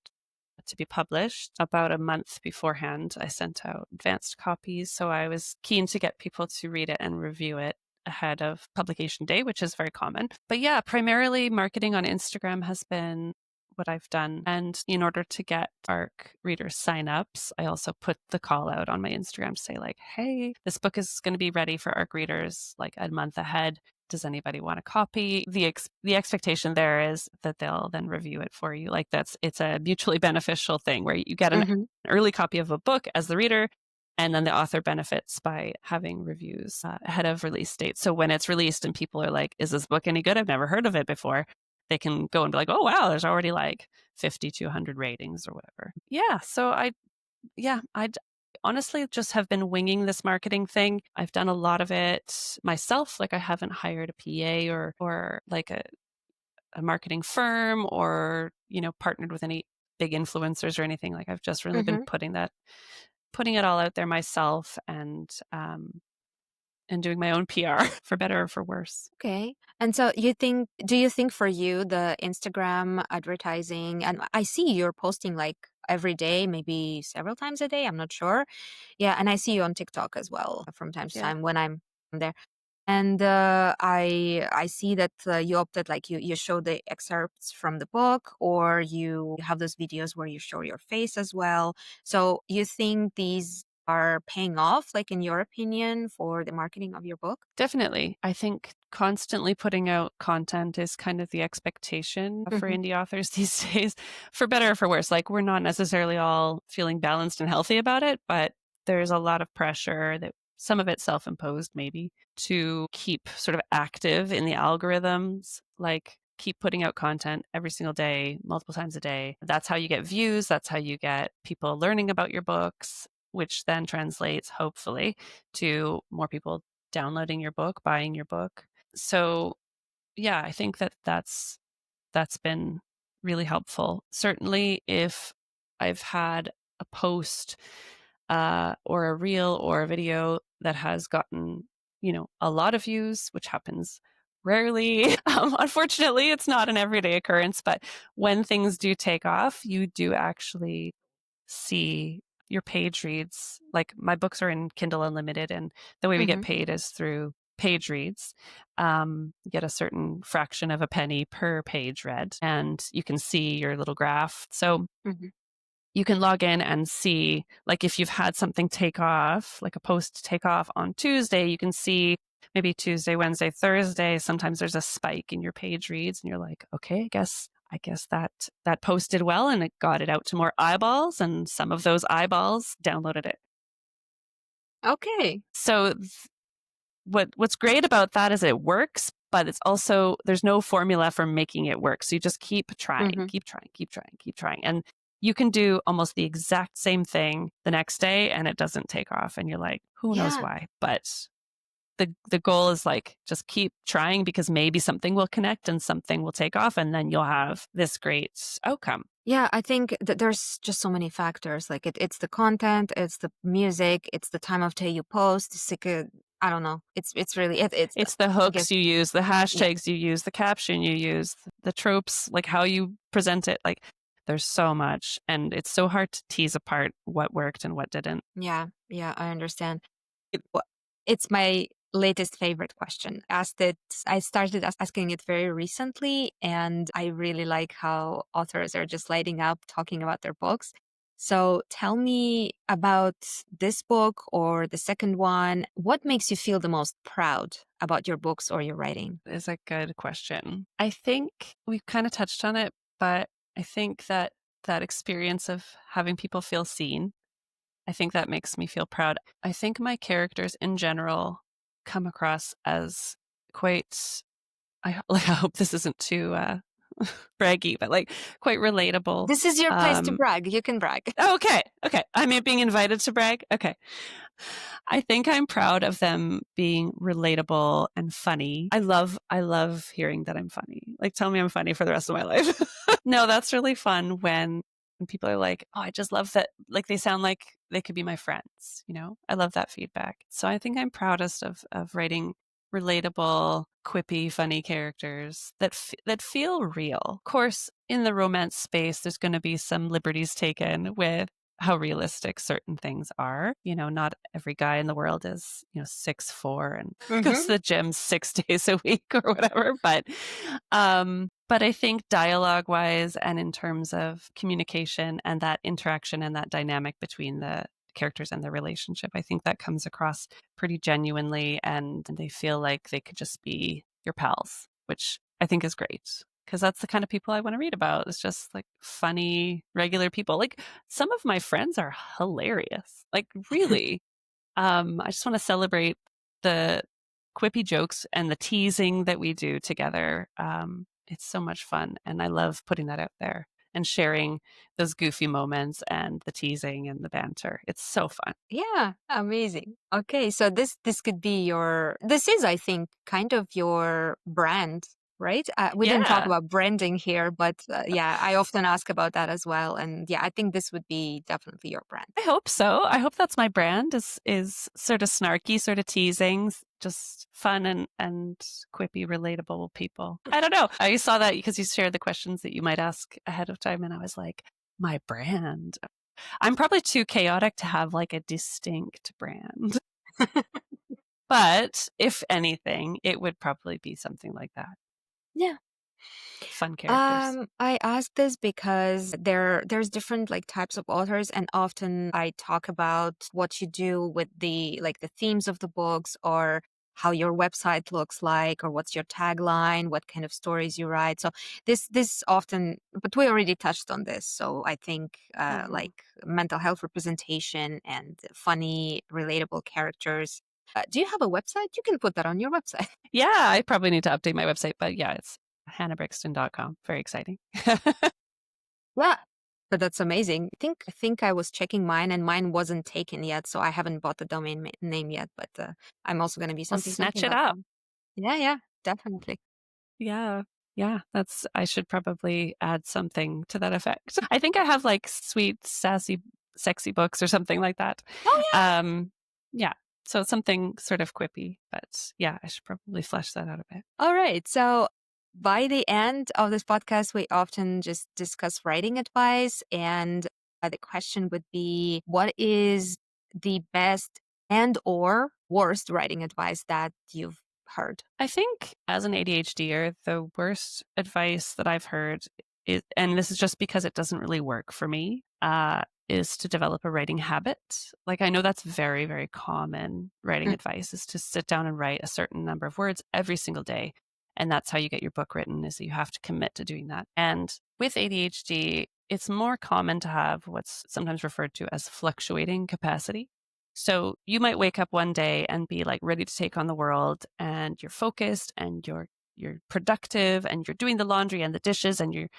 to be published. About a month beforehand, I sent out advanced copies. So I was keen to get people to read it and review it ahead of publication day, which is very common. But yeah, primarily marketing on Instagram has been what I've done. And in order to get ARC readers signups, I also put the call out on my Instagram to say like, hey, this book is going to be ready for ARC readers like a month ahead. Does anybody want a copy? The expectation there is that they'll then review it for you. Like it's a mutually beneficial thing where you get an early copy of a book as the reader, and then the author benefits by having reviews ahead of release date. So when it's released and people are like, is this book any good? I've never heard of it before. They can go and be like, oh, wow, there's already like 50 to 100 ratings or whatever. Yeah. So I honestly just have been winging this marketing thing. I've done a lot of it myself. Like I haven't hired a PA or like a marketing firm or, partnered with any big influencers or anything. Like I've just really been putting it all out there myself and doing my own PR for better or for worse. Okay. And so do you think for you, the Instagram advertising, and I see you're posting like every day, maybe several times a day, I'm not sure. Yeah. And I see you on TikTok as well from time to Yeah. time when I'm there. And I see that you opted, like you show the excerpts from the book, or you have those videos where you show your face as well. So you think these are paying off, like in your opinion, for the marketing of your book? Definitely. I think constantly putting out content is kind of the expectation for indie authors these days, for better or for worse. Like we're not necessarily all feeling balanced and healthy about it, but there's a lot of pressure that some of it self-imposed maybe to keep sort of active in the algorithms, like keep putting out content every single day, multiple times a day. That's how you get views. That's how you get people learning about your books, which then translates hopefully to more people downloading your book, buying your book. So yeah, I think that's been really helpful. Certainly if I've had a post or a reel or a video that has gotten, a lot of views, which happens rarely. Unfortunately, it's not an everyday occurrence, but when things do take off, you do actually see your page reads. Like my books are in Kindle Unlimited, and the way we get paid is through page reads. You get a certain fraction of a penny per page read, and you can see your little graph. So you can log in and see, like if you've had something take off, like a post take off on Tuesday, you can see maybe Tuesday, Wednesday, Thursday, sometimes there's a spike in your page reads and you're like, okay, I guess that post did well and it got it out to more eyeballs, and some of those eyeballs downloaded it. Okay. So what's great about that is it works, but it's also, there's no formula for making it work. So you just keep trying, keep trying, keep trying, keep trying. And you can do almost the exact same thing the next day and it doesn't take off. And you're like, who knows why? But the goal is like, just keep trying, because maybe something will connect and something will take off, and then you'll have this great outcome. Yeah, I think that there's just so many factors. Like it's the content, it's the music, it's the time of day you post. It's like I don't know. It's really it's the hooks you use, the hashtags you use, the caption you use, the tropes, like how you present it. Like there's so much, and it's so hard to tease apart what worked and what didn't. Yeah, I understand. It's my latest favorite question. I started asking it very recently, and I really like how authors are just lighting up talking about their books. So tell me about this book or the second one. What makes you feel the most proud about your books or your writing? Is a good question. I think we've kind of touched on it, but I think that experience of having people feel seen, I think that makes me feel proud. I think my characters in general come across as quite, I hope this isn't too braggy, but like quite relatable. This is your place to brag. You can brag. Okay. I'm being invited to brag. Okay. I think I'm proud of them being relatable and funny. I love hearing that I'm funny. Like tell me I'm funny for the rest of my life. No, that's really fun when And people are like, oh, I just love that. Like they sound like they could be my friends, I love that feedback. So I think I'm proudest of writing relatable, quippy, funny characters that feel real. Of course, in the romance space, there's going to be some liberties taken with how realistic certain things are. Not every guy in the world is, 6'4" and goes to the gym 6 days a week or whatever. But I think dialogue wise and in terms of communication and that interaction and that dynamic between the characters and the relationship, I think that comes across pretty genuinely and they feel like they could just be your pals, which I think is great. Because that's the kind of people I want to read about. It's just like funny, regular people. Like some of my friends are hilarious. Like really. I just want to celebrate the quippy jokes and the teasing that we do together. It's so much fun. And I love putting that out there and sharing those goofy moments and the teasing and the banter. It's so fun. Yeah, amazing. Okay, so this could be this is, I think, kind of your brand, right? We didn't talk Yeah. about branding here, but yeah, I often ask about that as well. And yeah, I think this would be definitely your brand. I hope so. I hope that's my brand is sort of snarky, sort of teasing, just fun and quippy, relatable people. I don't know. I saw that because you shared the questions that you might ask ahead of time, and I was like, my brand. I'm probably too chaotic to have like a distinct brand. But if anything, it would probably be something like that. Yeah. Fun characters. I ask this because there's different like types of authors, and often I talk about what you do with the themes of the books, or how your website looks like, or what's your tagline, what kind of stories you write. So this often, but we already touched on this. So I think Mhm. like mental health representation and funny, relatable characters. Do you have a website? You can put that on your website. Yeah, I probably need to update my website, but yeah, it's hannahbrixton.com. Very exciting. Yeah. But that's amazing. I think I was checking mine and mine wasn't taken yet, so I haven't bought the domain name yet, but I'm also going to be Well, something snatch something it dot up. com. Yeah, yeah, definitely. Yeah. Yeah, I should probably add something to that effect. I think I have like sweet, sassy, sexy books or something like that. Oh yeah. Um, yeah. So something sort of quippy, but yeah, I should probably flesh that out a bit. All right. So by the end of this podcast, we often just discuss writing advice, and the question would be, what is the best and or worst writing advice that you've heard? I think as an ADHDer, the worst advice that I've heard is, and this is just because it doesn't really work for me, is to develop a writing habit. Like I know that's very, very common writing Mm. advice is to sit down and write a certain number of words every single day. And that's how you get your book written is that you have to commit to doing that. And with ADHD, it's more common to have what's sometimes referred to as fluctuating capacity. So you might wake up one day and be like ready to take on the world and you're focused and you're productive and you're doing the laundry and the dishes and you're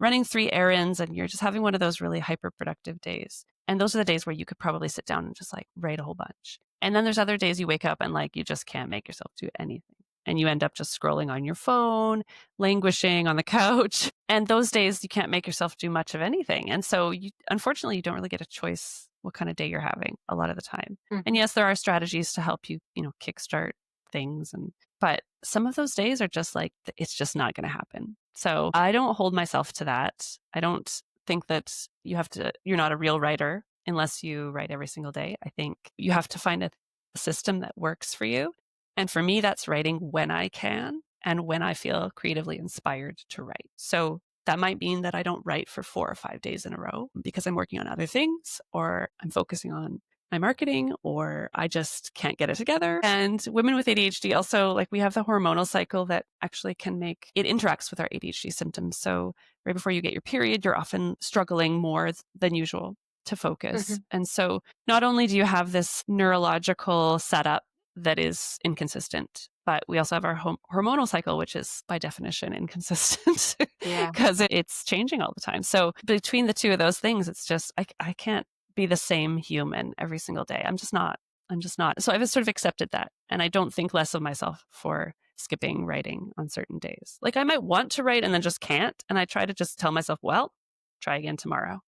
running 3 errands and you're just having one of those really hyper productive days. And those are the days where you could probably sit down and just like write a whole bunch. And then there's other days you wake up and like you just can't make yourself do anything. And you end up just scrolling on your phone, languishing on the couch. And those days you can't make yourself do much of anything. And so unfortunately, you don't really get a choice what kind of day you're having a lot of the time. And Mhm. yes, there are strategies to help you, kickstart things but some of those days are just like it's just not going to happen. So I don't hold myself to that. I don't think that you're not a real writer unless you write every single day. I think you have to find a system that works for you. And for me, that's writing when I can and when I feel creatively inspired to write. So that might mean that I don't write for 4 or 5 days in a row because I'm working on other things or I'm focusing on my marketing or I just can't get it together. And women with ADHD also, like we have the hormonal cycle that actually it interacts with our ADHD symptoms. So right before you get your period, you're often struggling more than usual to focus. Mhm. And so not only do you have this neurological setup that is inconsistent, but we also have our hormonal cycle, which is by definition inconsistent Yeah. because it's changing all the time. So between the two of those things, it's just, I can't be the same human every single day. I'm just not. I'm just not. So I've sort of accepted that. And I don't think less of myself for skipping writing on certain days. Like I might want to write and then just can't. And I try to just tell myself, well, try again tomorrow.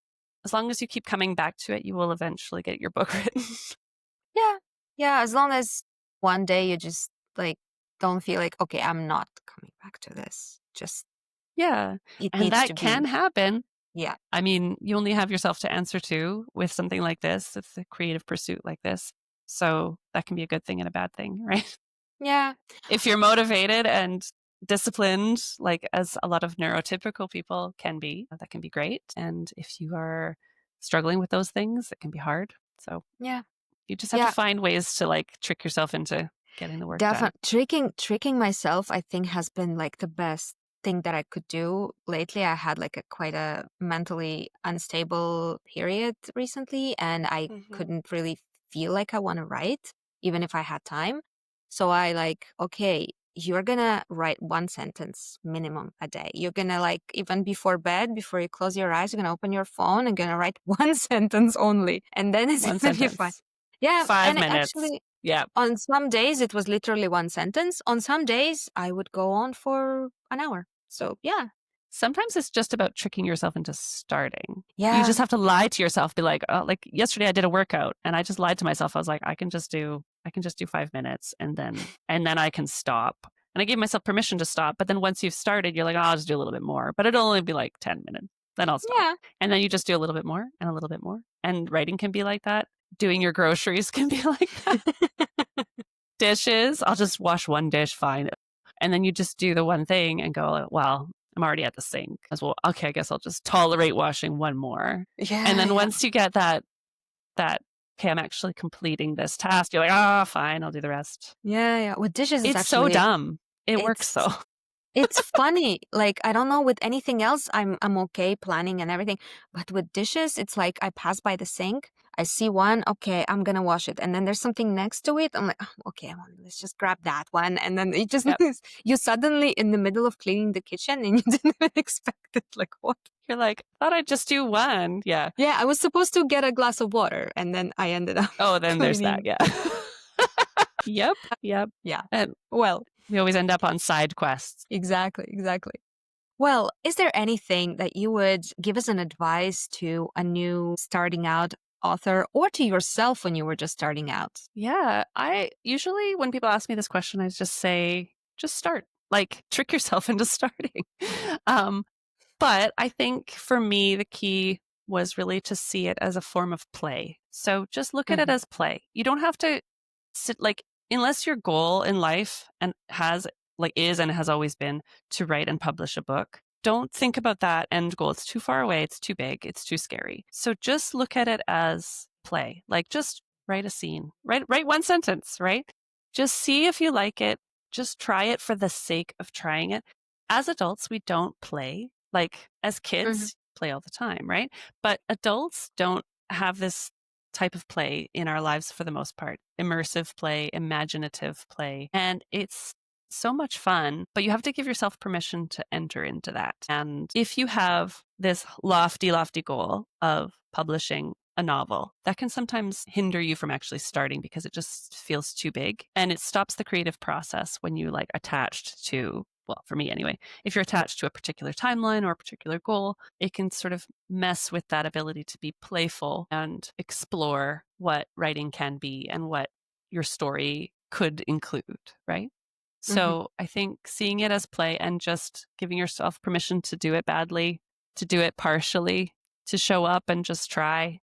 as long as you keep coming back to it, you will eventually get your book written. Yeah. Yeah. As long as one day you just like don't feel like, okay, I'm not coming back to this. Just Yeah. it And needs that to can be. happen. Yeah. I mean, you only have yourself to answer to with something like this. It's a creative pursuit like this. So that can be a good thing and a bad thing, right? Yeah. If you're motivated and disciplined, like as a lot of neurotypical people can be, that can be great. And if you are struggling with those things, it can be hard. So Yeah. you just have to Yeah. find ways to like trick yourself into getting the work done. Definitely tricking myself, I think, has been like the best thing that I could do lately. I had like a quite a mentally unstable period recently, and I Hmm. couldn't really feel like I want to write, even if I had time. So I like, okay, you're gonna write one sentence minimum a day. You're gonna like even before bed, before you close your eyes, you're gonna open your phone and gonna write one sentence only, and then it's One gonna be fine. sentence, Yeah, five and minutes. actually Yeah. on some days, it was literally one sentence. On some days, I would go on for an hour. So, yeah. Sometimes it's just about tricking yourself into starting. You Yeah. just have to lie to yourself, be like, oh, like yesterday I did a workout and I just lied to myself. I was like, I can just do 5 minutes and then I can stop. And I gave myself permission to stop. But then once you've started, you're like, oh, I'll just do a little bit more. But it'll only be like 10 minutes. Then I'll stop. Yeah. And then you just do a little bit more and a little bit more. And writing can be like that. Doing your groceries can be like that. Dishes, I'll just wash one dish, fine. And then you just do the one thing and go, well, I'm already at the sink as well. Okay, I guess I'll just tolerate washing one more. And Yeah, then yeah. once you get that, okay, I'm actually completing this task, you're like, ah, fine, I'll do the rest. Yeah, yeah. With dishes, it's It's so actually dumb. It works it's though. it's funny. Like, I don't know, with anything else, I'm okay planning and everything. But with dishes, it's like I pass by the sink, I see one, okay, I'm gonna wash it. And then there's something next to it. I'm like, "Oh, okay, well, let's just grab that one." And then it just Yep. you suddenly in the middle of cleaning the kitchen and you didn't even expect it. Like, what? You're like, thought I'd just do one. Yeah. Yeah, I was supposed to get a glass of water and then I ended up Oh, then there's that. cleaning. Yeah. Yep. Yep. Yeah. And Well, we always end up on side quests. exactly, exactly. Well, is there anything that you would give as an advice to a new starting out author or to yourself when you were just starting out? Yeah. I usually, when people ask me this question, I just say, just start. Like, trick yourself into starting. um, but I think for me, the key was really to see it as a form of play. So just look at it Hmm. as play. You don't have to sit like, unless your goal in life and has like is and has always been to write and publish a book. Don't think about that end goal. It's too far away. It's too big. It's too scary. So just look at it as play. Like just write a scene. Write one sentence, right? Just see if you like it. Just try it for the sake of trying it. As adults, we don't play. Like as Hmm. kids, play all the time, right? But adults don't have this type of play in our lives for the most part. Immersive play, imaginative play. And it's so much fun, but you have to give yourself permission to enter into that. And if you have this lofty, lofty goal of publishing a novel, that can sometimes hinder you from actually starting because it just feels too big. And it stops the creative process when you like attached to, well, for me anyway, if you're attached to a particular timeline or a particular goal, it can sort of mess with that ability to be playful and explore what writing can be and what your story could include, right? Hmm. So I think seeing it as play and just giving yourself permission to do it badly, to do it partially, to show up and just try.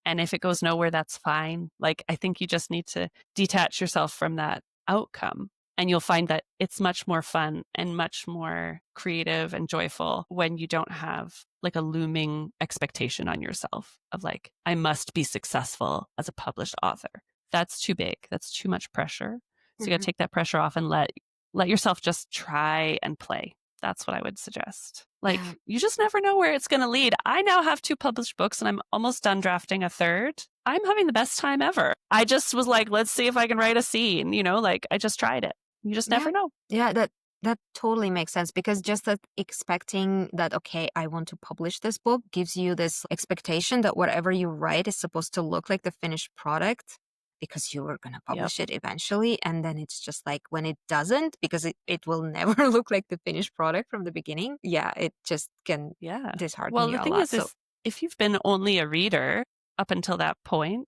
And if it goes nowhere, that's fine. Like, I think you just need to detach yourself from that outcome. And you'll find that it's much more fun and much more creative and joyful when you don't have like a looming expectation on yourself of like, I must be successful as a published author. That's too big. That's too much pressure. So you got to Hmm. take that pressure off and let yourself just try and play. That's what I would suggest. Yeah. Like, you just never know where it's going to lead. I now have 2 published books and I'm almost done drafting a third. I'm having the best time ever. I just was like, let's see if I can write a scene, like I just tried it. You just Yeah. never know. Yeah, that totally makes sense because just that expecting that, okay, I want to publish this book gives you this expectation that whatever you write is supposed to look like the finished product because you were going to Yep. publish it eventually. And then it's just like when it doesn't, because it will never look like the finished product from the beginning. Yeah, it just can Yeah. dishearten Well, you the a thing lot. is, So, if you've been only a reader up until that point,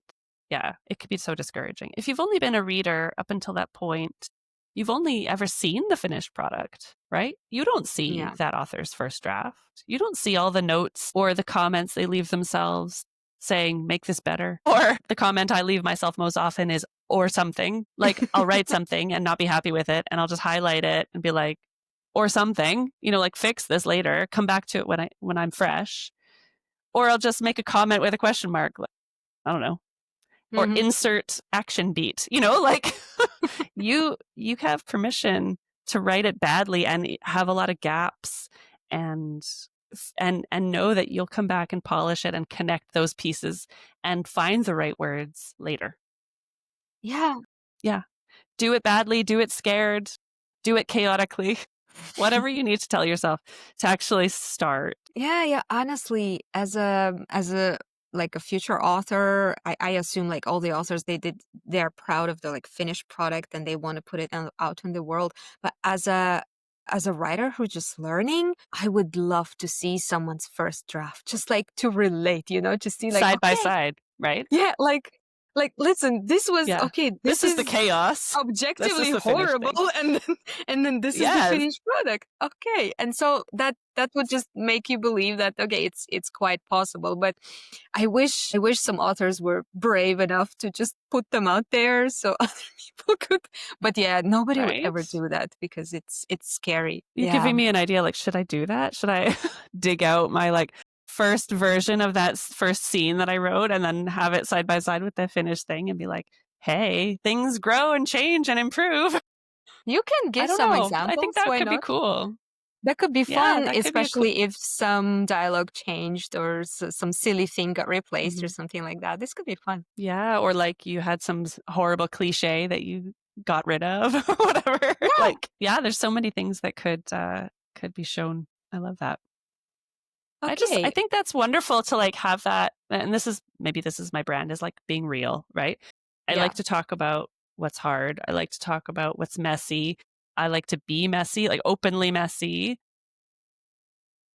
yeah, it could be so discouraging. If you've only been a reader up until that point, you've only ever seen the finished product, right? You don't see Yeah. that author's first draft. You don't see all the notes or the comments they leave themselves saying, make this better. Or the comment I leave myself most often is, or something. Like I'll write something and not be happy with it. And I'll just highlight it and be like, or something, like fix this later, come back to it when I'm fresh. Or I'll just make a comment with a question mark. Like, I don't know. Or Hmm. insert action beat, like you have permission to write it badly and have a lot of gaps and and know that you'll come back and polish it and connect those pieces and find the right words later. Yeah. Yeah. Do it badly, do it scared, do it chaotically, whatever you need to tell yourself to actually start. Yeah, yeah. Honestly, as a like a future author, I assume like all the authors they're proud of the like finished product and they want to put it out in the world. But as a writer who's just learning, I would love to see someone's first draft, just like to relate, to see like, Side by okay, side, right? yeah, like listen, this was Yeah. okay, This this is the is chaos. This is objectively the finished horrible thing. and then this is the Yes, finished product. Okay. And so that would just make you believe that okay, it's quite possible. But I wish some authors were brave enough to just put them out there so other people could. But yeah, nobody would ever right? do that because it's scary. You're Yeah. giving me an idea, like, should I do that? Should I dig out my, like, first version of that first scene that I wrote and then have it side by side with the finished thing and be like, "Hey, things grow and change and improve." You can I give don't some know. I think examples. that Why could be not? cool. That could be Yeah, fun, that could be a cool. especially if some dialogue changed or some silly thing got replaced or Mhm. something like that. This could be fun. Yeah, or, like, you had some horrible cliche that you got rid of or whatever. Yeah. Like, yeah, there's so many things that could be shown. I love that. I Okay. think that's wonderful to like have that. And this is my brand is like being real, right? I Yeah. like to talk about what's hard. I like to talk about what's messy. I like to be messy, like openly messy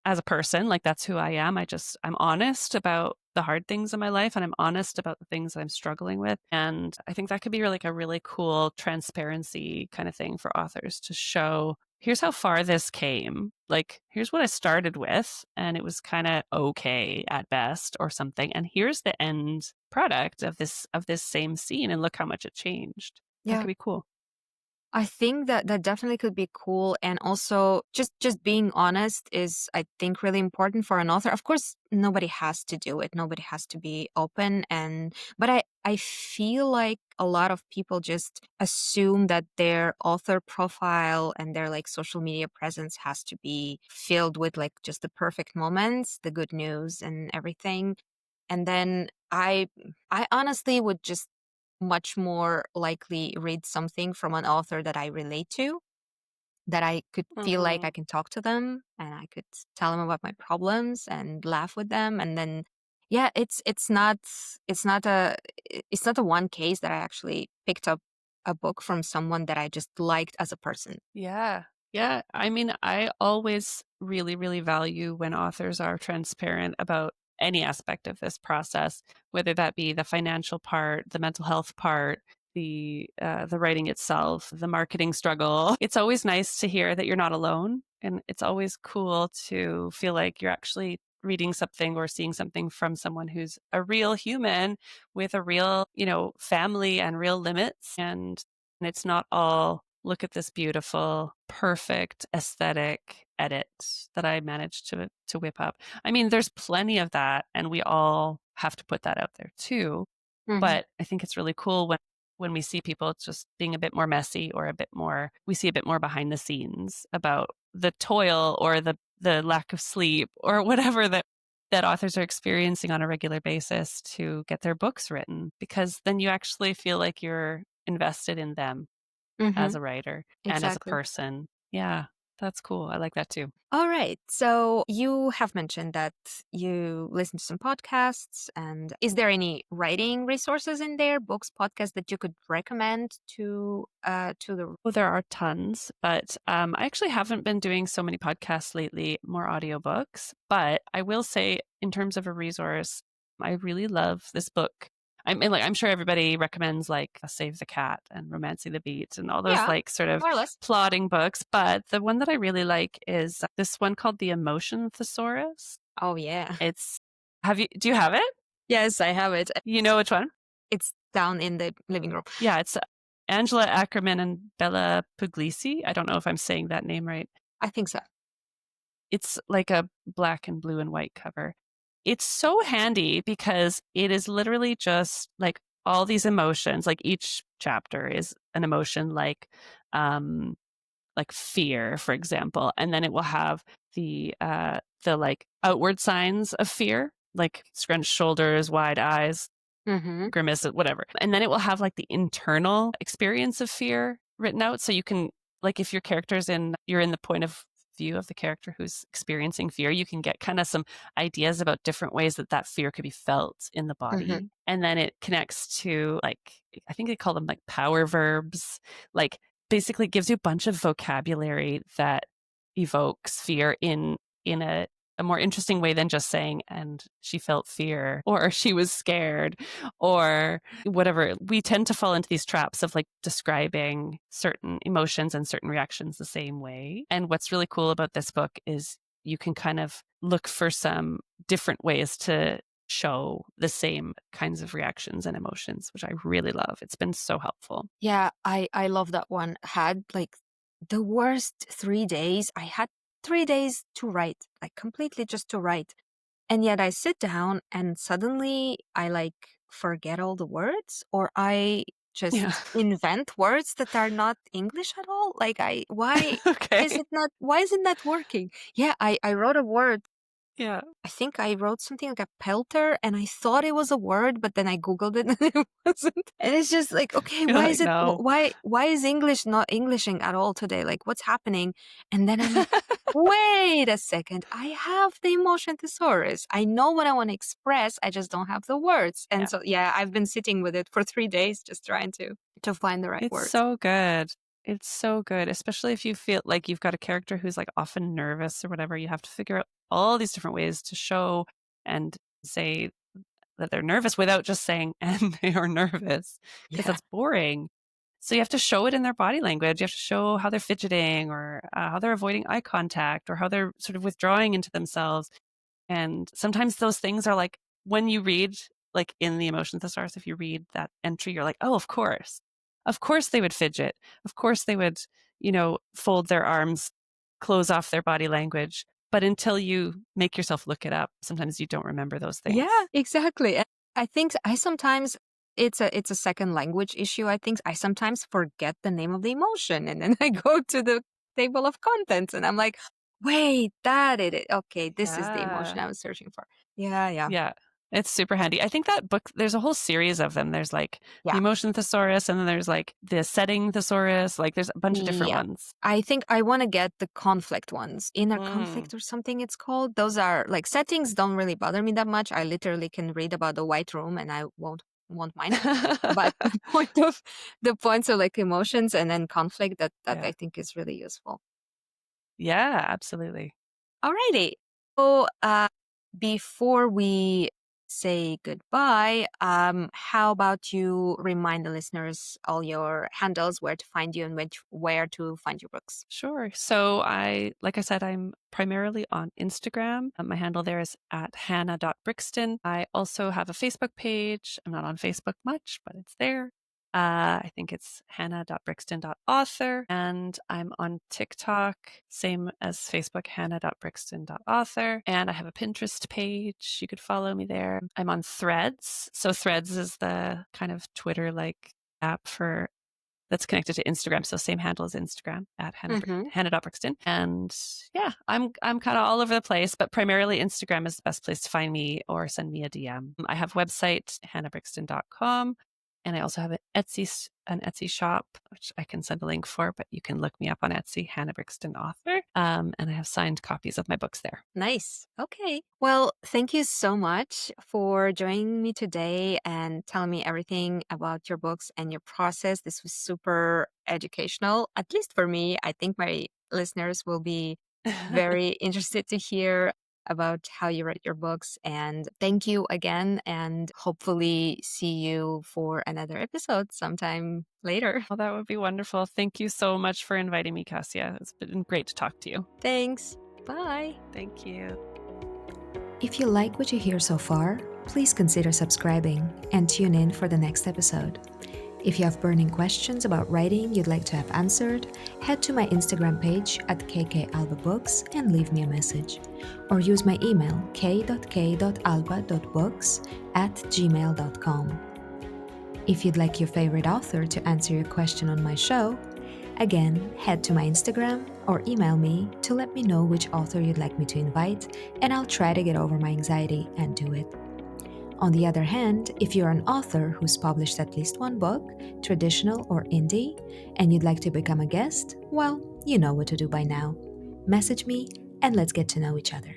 as a person. Like that's who I am. I'm honest about the hard things in my life and I'm honest about the things that I'm struggling with. And I think that could be like a really cool transparency kind of thing for authors to show here's how far this came. Like here's what I started with and it was kind of okay at best or something. And here's the end product of this same scene and look how much it changed. That Yeah. could be cool. I think that definitely could be cool, and also just being honest is, I think, really important for an author. Of course, nobody has to do it. Nobody has to be open, but I feel like a lot of people just assume that their author profile and their like social media presence has to be filled with like just the perfect moments, the good news, and everything. And then I honestly would just much more likely read something from an author that I relate to, that I could feel like I Hmm. can talk to them and I could tell them about my problems and laugh with them. And then, yeah, it's not a one case that I actually picked up a book from someone that I just liked as a person. Yeah. Yeah. I mean, I always really, really value when authors are transparent about any aspect of this process, whether that be the financial part, the mental health part, the writing itself, the marketing struggle. It's always nice to hear that you're not alone. And it's always cool to feel like you're actually reading something or seeing something from someone who's a real human with a real, family and real limits. And it's not all look at this beautiful, perfect aesthetic edit that I managed to whip up. I mean, there's plenty of that, and we all have to put that out there too. Hmm. But I think it's really cool when we see people just being a bit more messy or a bit more we see a bit more behind the scenes about the toil or the lack of sleep or whatever that authors are experiencing on a regular basis to get their books written because then you actually feel like you're invested in them Hmm. as a writer and as a Exactly. person. Yeah. That's cool. I like that too. All right. So you have mentioned that you listen to some podcasts, and is there any writing resources in there, books, podcasts that you could recommend to the? Well, there are tons, but I actually haven't been doing so many podcasts lately, more audiobooks. But I will say, in terms of a resource, I really love this book. I'm sure everybody recommends like Save the Cat and Romancing the Beat and all those Yeah, like sort of more or less. plotting books. But the one that I really like is this one called The Emotion Thesaurus. Oh yeah. It's do you have it? Yes, I have it. You know which one? It's down in the living room. Yeah, it's Angela Ackerman and Bella Puglisi. I don't know if I'm saying that name right. I think so. It's like a black and blue and white cover. It's so handy because it is literally just like all these emotions, like each chapter is an emotion like fear, for example, and then it will have the like outward signs of fear, like scrunched shoulders, wide eyes, Mm-hmm. grimace, whatever. And then it will have like the internal experience of fear written out. So you can, like, if your you're in the point of view of the character who's experiencing fear, you can get kind of some ideas about different ways that that fear could be felt in the Mm-hmm. body. And then it connects to like, I think they call them like power verbs, like basically gives you a bunch of vocabulary that evokes fear in a more interesting way than just saying, and she felt fear or she was scared or whatever. We tend to fall into these traps of like describing certain emotions and certain reactions the same way. And what's really cool about this book is you can kind of look for some different ways to show the same kinds of reactions and emotions, which I really love. It's been so helpful. Yeah, I love that one. Had like the worst 3 days. I had 3 days to write, like completely just to write. And yet I sit down and suddenly I like forget all the words, or I Yeah. just invent words that are not English at all. Like Okay. why is it not working? Yeah, I wrote a word. Yeah. I think I wrote something like a pelter and I thought it was a word, but then I Googled it and it wasn't. And it's just like, okay, You're why like, is it, no. why is English not Englishing at all today? Like, what's happening? And then I'm like, wait a second. I have the emotion thesaurus. I know what I want to express. I just don't have the words. And Yeah. so, yeah, I've been sitting with it for 3 days, just trying to find the right It's words. so good. It's so good, especially if you feel like you've got a character who's like often nervous or whatever. You have to figure out all these different ways to show and say that they're nervous without just saying, and they are nervous, because Yeah. that's boring. So you have to show it in their body language. You have to show how they're fidgeting or how they're avoiding eye contact or how they're sort of withdrawing into themselves. And sometimes those things are like when you read, like in the emotion thesaurus, if you read that entry, you're like, oh, of course. Of course they would fidget. Of course they would, fold their arms, close off their body language. But until you make yourself look it up, sometimes you don't remember those things. Yeah, exactly. And I think I sometimes it's a second language issue. I think I sometimes forget the name of the emotion and then I go to the table of contents and I'm like, wait, that it is. Okay, this is the emotion Yeah. I was searching for. Yeah, yeah. Yeah. It's super handy. I think that book, there's a whole series of them. There's like the Yeah. emotion thesaurus, and then there's like the setting thesaurus. Like there's a bunch of different Yeah. ones. I think I want to get the conflict ones. Inner Mm. conflict or something it's called. Those are like settings don't really bother me that much. I literally can read about the white room and I won't mind. But the points of like emotions and then conflict that I Yeah. think is really useful. Yeah, absolutely. Alrighty. So before we say goodbye, how about you remind the listeners all your handles, where to find you and where to find your books? Sure. So like I said, I'm primarily on Instagram. My handle there is at hannah.brixton. I also have a Facebook page. I'm not on Facebook much, but it's there. I think it's hannah.brixton.author. And I'm on TikTok, same as Facebook, hannah.brixton.author. And I have a Pinterest page. You could follow me there. I'm on Threads. So Threads is the kind of Twitter-like app that's connected to Instagram. So same handle as Instagram at Mm-hmm. Hannah.Brixton. And yeah, I'm kind of all over the place, but primarily Instagram is the best place to find me or send me a DM. I have a website, hannahbrixton.com. And I also have an Etsy shop, which I can send a link for, but you can look me up on Etsy, Hannah Brixton Author. And I have signed copies of my books there. Nice. Okay. Well, thank you so much for joining me today and telling me everything about your books and your process. This was super educational, at least for me. I think my listeners will be very interested to hear about how you write your books. And thank you again, and hopefully see you for another episode sometime later. Well, that would be wonderful. Thank you so much for inviting me, Cassia. It's been great to talk to you. Thanks. Bye. Thank you. If you like what you hear so far, please consider subscribing and tune in for the next episode. If you have burning questions about writing you'd like to have answered, head to my Instagram page at kkalbabooks and leave me a message. Or use my email k.k.alba.books@gmail.com. If you'd like your favorite author to answer your question on my show, again, head to my Instagram or email me to let me know which author you'd like me to invite, and I'll try to get over my anxiety and do it. On the other hand, if you're an author who's published at least one book, traditional or indie, and you'd like to become a guest, well, you know what to do by now. Message me and let's get to know each other.